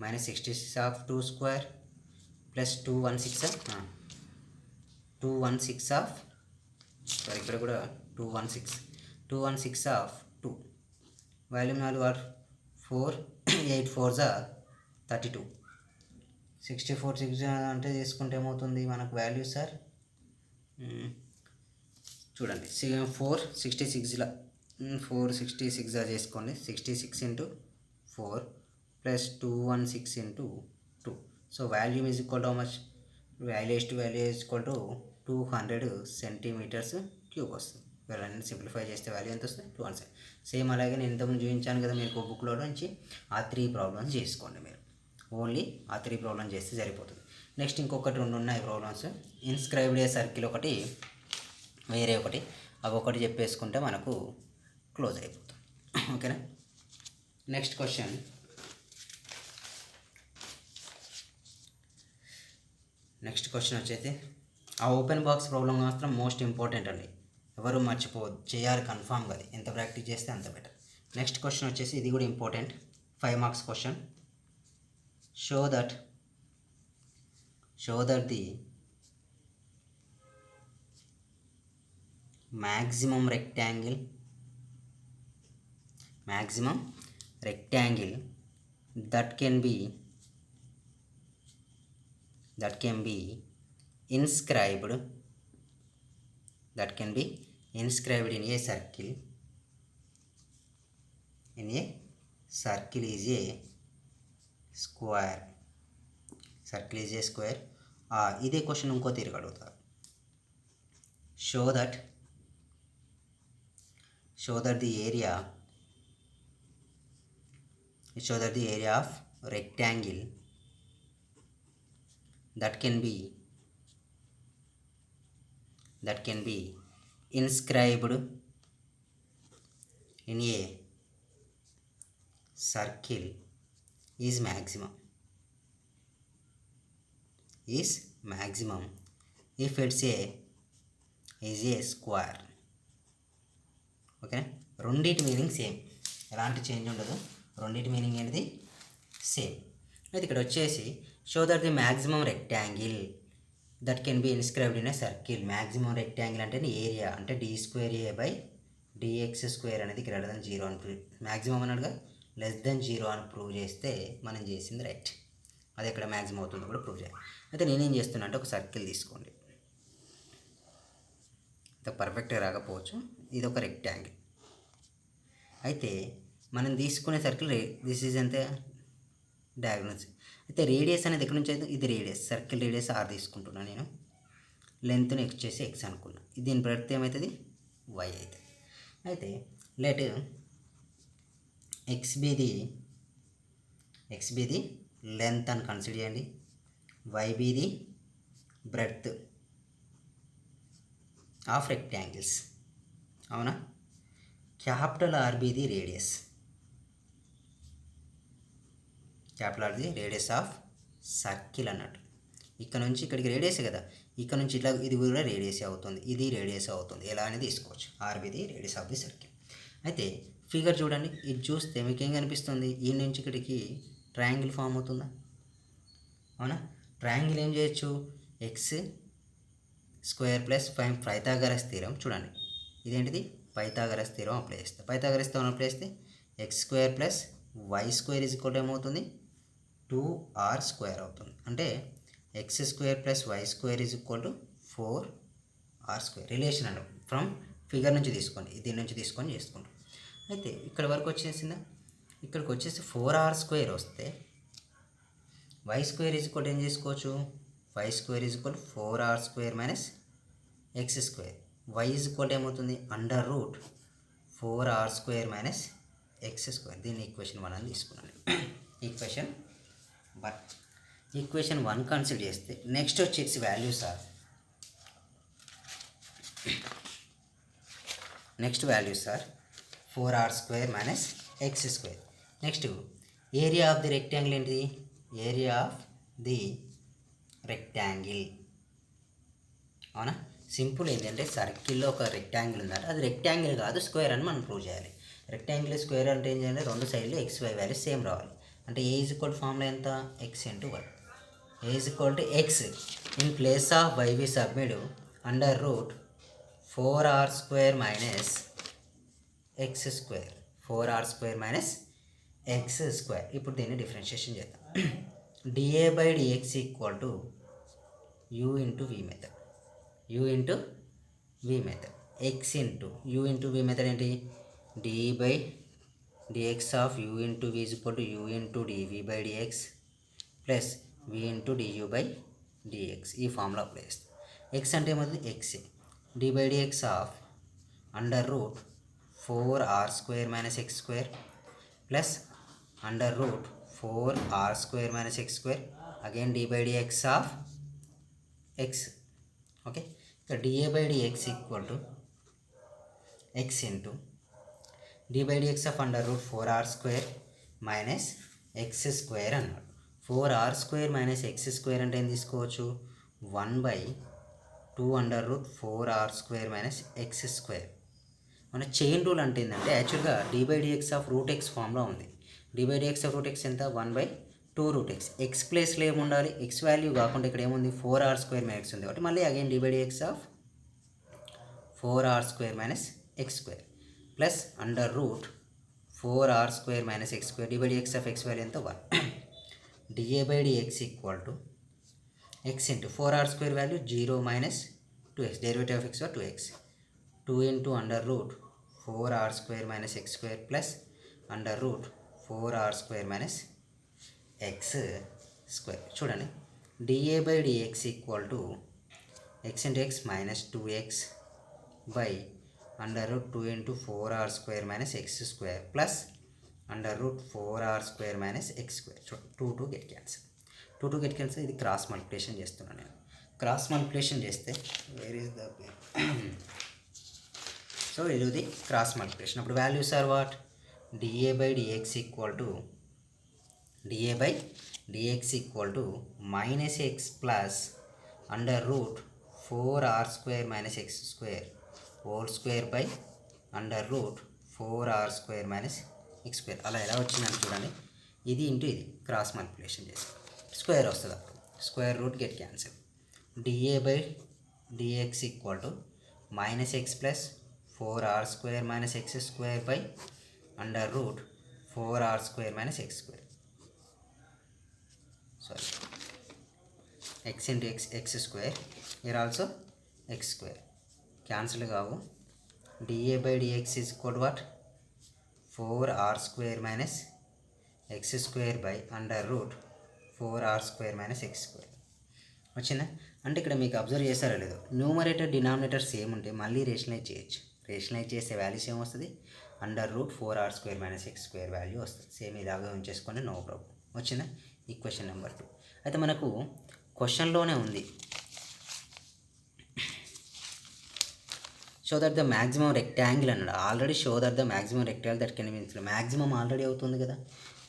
[SPEAKER 1] minus 66 of 2² plus 216 of sorry ఇక్కడ కూడా 216 of 2 volume 4 are 4 8 4 32 64 6 అంటే తీసుకుంటే ఏమవుతుంది మనకు వాల్యూ సార్? చూడండి 466లా 466 చేసుకోండి. 66 into 4 plus 216 into 2. So volume is equal to how much? Value is equal to 200 centimetres cube వస్తుంది. వీళ్ళని సింప్లిఫై చేస్తే వాల్యూ ఎంత వస్తుంది? 200. సేమ్ అలాగే నేను ఇంతకుముందు చూపించాను కదా మీకు బుక్లో నుంచి. ఆ 3 ప్రాబ్లమ్స్ చేసుకోండి మీరు. ఓన్లీ ఆ 3 ప్రాబ్లమ్స్ చేస్తే సరిపోతుంది. నెక్స్ట్ ఇంకొకటి 2 ఉన్నాయి ప్రాబ్లమ్స్. ఇన్స్క్రైబ్డ్ ఏ సర్కిల్ ఒకటి, వేరే ఒకటి. అవి ఒకటి చెప్పేసుకుంటే మనకు క్లోజ్ అయిపోతుంది. ఓకేనా? Next question. వచ్చేసి ఆ ఓపెన్ బాక్స్ ప్రాబ్లం మాత్రం మోస్ట్ ఇంపార్టెంట్ అండి. ఎవరు మర్చిపోవద్దు, చేయాలి కన్ఫామ్గా. అది ఎంత ప్రాక్టీస్ చేస్తే అంత బెటర్. నెక్స్ట్ క్వశ్చన్ వచ్చేసి ఇది కూడా important, 5 marks question. Show that the maximum rectangle that can be inscribed in a circle is a square. ఇదే క్వశ్చన్ ఇంకో తిరిగి అడుగుతారు. Show that the area of rectangle that can be inscribed in a circle is maximum if it's is a square. Okay, రెండింటి meaning same, ఎలాంటి change ఉండదు. రెండింటి meaning ఏంటిది? Same. అయితే ఇక్కడ వచ్చేసి show that the maximum rectangle that can B inscribed in a circle. Maximum rectangle అంటే area అంటే d²a/dx² అనేది గ్రేటర్ దెన్ 0 అని ప్రూవ్, మ్యాక్సిమం అన్నట్టుగా లెస్ దెన్ 0 అని ప్రూవ్ చేస్తే మనం చేసింది రైట్. అది ఎక్కడ మ్యాక్సిమం అవుతుందో కూడా ప్రూవ్ చేయాలి. అయితే నేనేం చేస్తున్నా అంటే ఒక సర్కిల్ తీసుకోండి. ఇంత పర్ఫెక్ట్గా రాకపోవచ్చు. ఇది ఒక రెక్టాంగిల్. అయితే మనం తీసుకునే సర్కిల్ దిస్ ఈజ్ ఎంత డయాగ్నల్స్. అయితే రేడియస్ అనేది ఎక్కడి నుంచి అయితే ఇది రేడియస్, సర్కిల్ రేడియస్ ఆర్ తీసుకుంటున్నాను నేను. లెంత్ని ఎక్స్ చేసి ఎక్స్ అనుకున్నా. దీని ప్రతి ఏమవుతుంది వై అవుతుంది. అయితే let x be the length అని కన్సిడర్ చేయండి, y be the breadth of rectangles. అవునా? Capital R be the radius, capital R the radius of circle అన్నట్టు. ఇక్కడ నుంచి ఇక్కడికి రేడియస్ కదా, ఇక్కడ నుంచి ఇట్లా ఇది కూడా రేడియస్ అవుతుంది, ఇది రేడియస్ అవుతుంది. ఎలా అనేది తీసుకోవచ్చు. ఆర్బిది రేడియస్ ఆఫ్ ది సర్కిల్. అయితే ఫిగర్ చూడండి, ఇది చూస్తే మీకు ఏం కనిపిస్తుంది? ఈ నుంచి ఇక్కడికి ట్రయాంగిల్ ఫామ్ అవుతుందా? అవునా? ట్రయాంగిల్ ఏం చేయొచ్చు? X square plus Pythagoras theorem. చూడండి ఇదేంటిది పైథాగరస్ థీరం అప్లై చేస్తే, పైథాగరస్ థీరం అప్లై చేస్తే x square plus why square is equal to ఏమవుతుంది 2r స్క్వేర్ అవుతుంది. అంటే x square plus why square is equal to 4r square. Relation అండి, from figure నుంచి తీసుకోండి, దీని నుంచి తీసుకొని చేసుకుంటాం. అయితే ఇక్కడ వరకు వచ్చేసిందా? ఇక్కడికి వచ్చేసి 4r స్క్వేర్ వస్తే వై స్క్వేర్ ఈజ్ ఈక్వల్ ఏం చేసుకోవచ్చు? Y square is equal 4r square minus X square. Y is equal ఏమవుతుంది? Under root 4r square minus X square. దీన్ని ఈక్వేషన్ 1 అని తీసుకున్నాను. ఈక్వేషన్ 1 కన్సిడర్ చేస్తే నెక్స్ట్ వచ్చేసి values are next values are 4r square minus X square. Next area of the rectangle ఏంటిది? Area of the rectangle. అవునా? Simple ఏంటంటే సర్కిల్లో ఒక రెక్టాంగిల్ ఉందంటే అది రెక్టాంగిల్ కాదు స్క్వేర్ అని మనం ప్రూవ్ చేయాలి. రెక్టాంగిల్ స్క్వేర్ అంటే ఏం చేయాలి? రెండు సైడ్లు ఎక్స్ వై వాల్యూస్ సేమ్ రావాలి. అంటే ఏ ఈజ్ ఈక్వల్ ఫార్ములా ఎంత? X into y. A is equal to x in place of y we submit under root 4r square minus X square. 4r square minus X square. ఇప్పుడు దీన్ని differentiation చేద్దాం. dA by dx equal to u into v method. u into v method. X into u into v method ఏంటి? d by dx of u into v is equal to u into dv by dx plus v into du by dx. ఈ formula apply చేస్తాం. X అంటే ఏమవుతుంది? X. d by dx of under root 4r square minus X square plus under root 4r square minus X square. Again d by dx of X. Okay, ఇక్కడ dA by dx equal to x into d by dx of under root 4r square minus X square అన్నాడు. 4r square minus X square అంటే ఏం తీసుకోవచ్చు? 1/2 under root 4r square minus X square. మన chain rule అంటే ఏంటంటే యాక్చువల్గా d by dx of root x ఫామ్లో ఉంది. d by dx of root x ఎంత? 1/2 రూట్ ఎక్స్. ఎక్స్ ప్లేస్లో ఏముండాలి? ఎక్స్ వాల్యూ కాకుండా ఇక్కడ ఏముంది? 4r స్క్వేర్ మైనస్ ఎక్స్ ఉంది కాబట్టి మళ్ళీ again d by dx of 4r square minus X square plus under root 4r square minus X square. d by dx of x value ఎంత? 1. dA by dx equal to x into 4r square value 0 minus 2x. Derivative of X 2x. 2 into under root 4r square minus X square plus under root 4r square minus X square. చూడండి dA by dx equal to x into x minus 2x by under root 2 into 4r square minus X square plus under root 4r square minus X square. 2 get cancel. 2 get cancel. ఇది cross multiplication చేస్తున్నాను నేను. Cross multiplication చేస్తే where is the so ఇది cross multiplication. అప్పుడు values are what? dA by dx equal to dA by dx equal to minus x plus under root 4r square minus X square whole square by under root 4r square minus X square. అలా ఎలా వచ్చిందని చూడండి. ఇది into ఇది cross multiplication చేసి square వస్తుంది. అప్పుడు square root get cancel. dA by dx equal to minus x plus 4r square minus X square by under root 4r square minus X square. Sorry, x into x square, here also x square. Cancel కావు. dA by dx is equal to what? 4r square minus x square by under root 4r square minus x square. వచ్చిందా? అంటే ఇక్కడ మీకు observe చేస్తారో లేదో, numerator denominator same ఉంటే మళ్ళీ rationalise చేయొచ్చు. రేషనలైజ్ చేసే వాల్యూస్ ఏమొస్తుంది? Under root 4r square minus x square value వస్తుంది. సేమ్ ఇలాగే ఉంచేసుకోండి, నో ప్రాబ్లం. వచ్చిందా? Equation number 2. అయితే మనకు క్వశ్చన్లోనే ఉంది, show that the maximum rectangle అన్నాడు. Already show that the maximum rectangle that can be maximum already అవుతుంది కదా.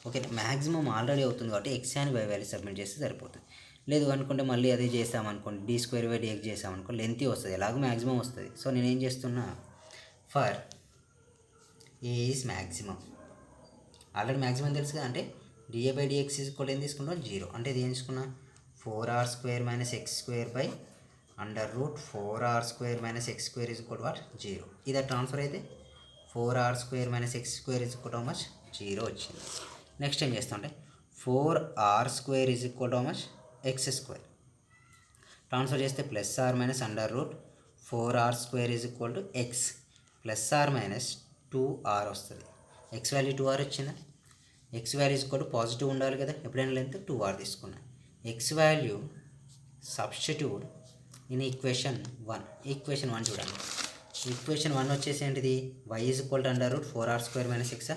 [SPEAKER 1] ఓకే, మ్యాక్సిమం ఆల్రెడీ అవుతుంది కాబట్టి x and y value submit చేస్తే సరిపోతుంది. లేదు అనుకుంటే మళ్ళీ అదే చేసామనుకోండి, డి స్క్వేర్ బై డిఎక్స్ చేసామనుకో లెంత్ వస్తుంది, ఎలాగో మ్యాక్సిమం వస్తుంది. సో నేనేం చేస్తున్నా, for a is maximum, already maximum తెలుసు కదా, అంటే డిఏ బై డిఎక్స్ కూడా ఏం తీసుకుంటాం? 0. అంటే ఇది ఏం తీసుకున్నా? 4r square minus X square by under root 4r square minus X square is equal to what? 0. ఇది ట్రాన్స్ఫర్ అయితే 4r square minus X square is equal to how much? 0 వచ్చింది. నెక్స్ట్ ఏం చేస్తాం అంటే 4r square is equal to how much? X square. Transfer చేస్తే plus or minus under root 4r square is equal to x plus or minus 2r వస్తుంది. X value 2r వచ్చిందా? X value is equal to positive ఉండాలి కదా, ఎప్పుడైనా length 2r తీసుకున్నా. X value substitute in equation 1. Equation 1 చూడండి. Equation 1 వచ్చేసి ఏంటిది? y is equal to under root 4r square minus x,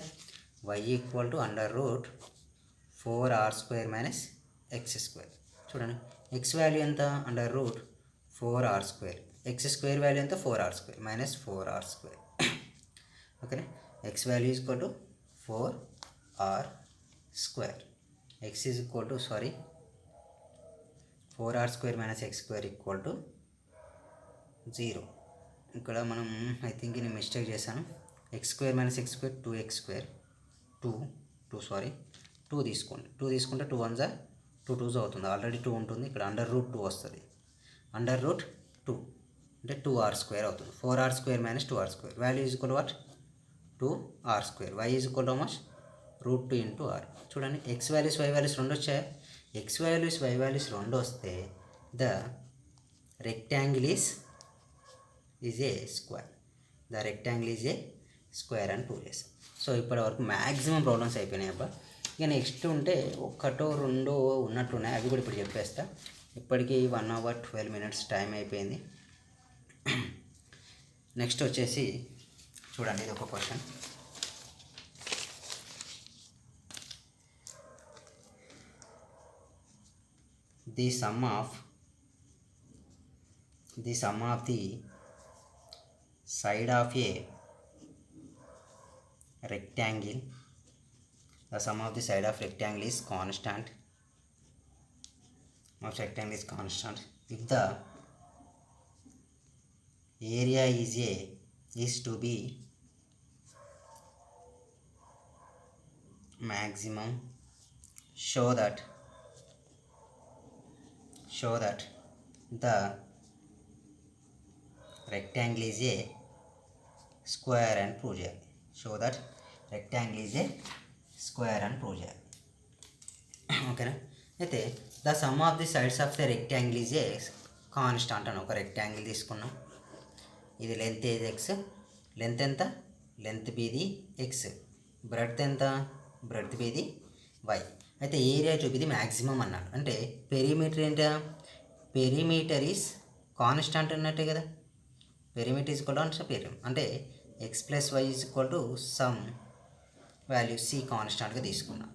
[SPEAKER 1] y equal to under root 4r square minus X square. చూడండి, x value ఎంత? Under root 4r square. X square value ఎంత? 4r square minus 4r square. ఓకేనా? X value is equal to 4r square. X is equal to 4r square minus X square equal to 0. ఇక్కడ మనం I think నేను mistake చేశాను. X square minus X square 2x square 2 తీసుకోండి. 2 తీసుకుంటే 2 1 2 2 అవుతుంది. Already 2 ఉంటుంది, ఇక్కడ అండర్ రూట్ 2 వస్తుంది. అండర్ రూట్ 2 అంటే 2r స్క్వేర్ అవుతుంది. 4r square minus 2r square value is equal to what? 2r square. y is equal to how much? Root 2 into r. చూడండి, x values y values 2 వచ్చాయి. X values y values 2 వస్తే the rectangle is a square. The rectangle is a square అని prove చేస్తాం. So ఇప్పటి వరకు maximum problems అయిపోయినాయి అబ్బా. ఇక నెక్స్ట్ ఉంటే ఒకటో రెండో ఉన్నట్టున్నాయి, అవి కూడా ఇప్పుడు చెప్పేస్తా. ఇప్పటికీ 1 hour 12 minutes టైం అయిపోయింది. నెక్స్ట్ వచ్చేసి చూడండి, ఇది ఒక question. The sum of the side of a rectangle, the sum of the side of rectangle is constant. If the area is to be maximum, show that the rectangle is a square and prove చేయాలి. Show that rectangle is a square అని prove చేయాలి. ఓకేనా? అయితే the sum of the sides of the rectangle is a constant అని ఒక rectangle తీసుకున్నాం. ఇది length ఏది ఎక్స్, లెంత్ ఎంత? లెంత్ బీది ఎక్స్, బ్రెడ్త్ ఎంత? Breadth be the y. అయితే ఏరియా చూపిది మ్యాక్సిమం అన్నాడు. అంటే పెరిమీటర్ ఏంటా? పెరిమీటర్ ఈజ్ కాన్స్టాంట్ అన్నట్టే కదా. Perimeter is equal to perimeter అంటే x plus y is equal to some value c కాన్స్టాంట్గా తీసుకున్నాం.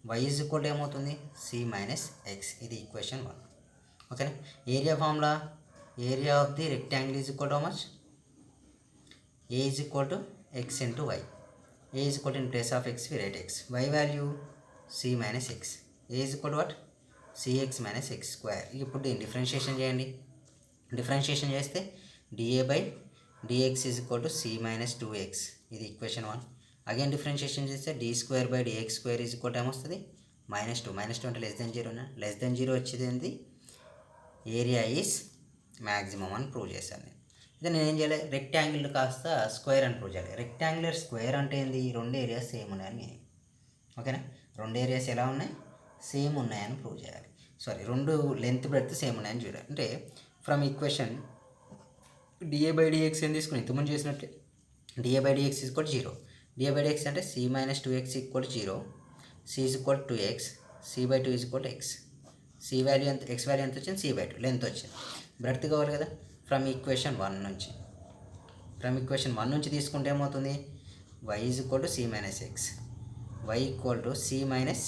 [SPEAKER 1] వై ఈజ్ ఈక్వల్ టు ఏమవుతుంది? C minus x. ఇది ఈక్వేషన్ 1. ఓకేనా? Area formula, area of the rectangle is equal to how much? A is equal to x into y. A is equal to in place of x we write x. Y value c minus x. A is equal to what? C x minus X square. ఇప్పుడు దీన్ని differentiation చేయండి. Differentiation చేస్తే d A by d x is equal to c minus 2x. ఇది equation 1. Again differentiation చేస్తే d square by dx square is equal to ఏమొస్తుంది? -2. -2 అంటే less than 0 less than 0 వచ్చేది ఏంటి? ఏరియా ఈజ్ మ్యాక్సిమం అని ప్రూవ్ చేశాను నేను. అయితే నేను ఏం చేయాలి? రెక్టాంగిల్ కాస్త స్క్వేర్ అని ప్రూవ్ చేయాలి. రెక్టాంగులర్ స్క్వేర్ అంటే ఏంది? 2 ఏరియాస్ సేమ్ ఉన్నాయని మీనింగ్. ఓకేనా? 2 ఏరియాస్ ఎలా ఉన్నాయి? సేమ్ ఉన్నాయని ప్రూవ్ చేయాలి. 2 లెంత్ బ్రెడ్త్ సేమ్ ఉన్నాయని చూడాలి. అంటే from equation d A by d x ఏం తీసుకుని ఇంతకుముందు చేసినట్లే d A by dx equal 0. D A by d x అంటే c minus 2x equal 0, c is equal 2x, c by 2 is equal x. C value ఎంత, ఎక్స్ వాల్యూ ఎంత వచ్చింది, సి బై 2 లెంత్ వచ్చింది. Breadth కావాలి కదా, ఫ్రమ్ ఈక్వేషన్ 1 నుంచి తీసుకుంటే ఏమవుతుంది, y is equal to c minus x, y equal to c minus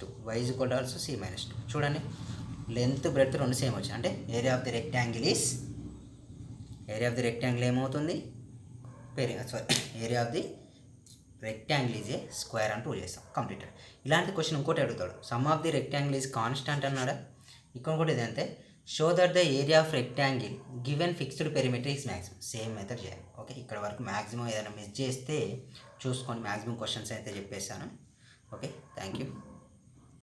[SPEAKER 1] 2, y is equal to also c minus 2. చూడండి లెంత్ బ్రెడ్త్ రెండు సేమ్ వచ్చాయి, అంటే ఏరియా ఆఫ్ ది రెక్టాంగిల్ ఏమవుతుంది, area of the rectangle is a square అని prove చేస్తాం. Completed. ఇలాంటి question ఇంకోటి అడుగుతాడు, sum of the rectangle is constant అన్నాడా. ఇక్కడ కూడా ఇదంతే, show that the area of rectangle given fixed perimeter is maximum. Same method చేయాలి. ఓకే, ఇక్కడ వరకు మ్యాక్సిమం ఏదైనా మిస్ చేస్తే చూసుకొని మ్యాక్సిమం క్వశ్చన్స్ అయితే చెప్పేసాను. Okay, thank you.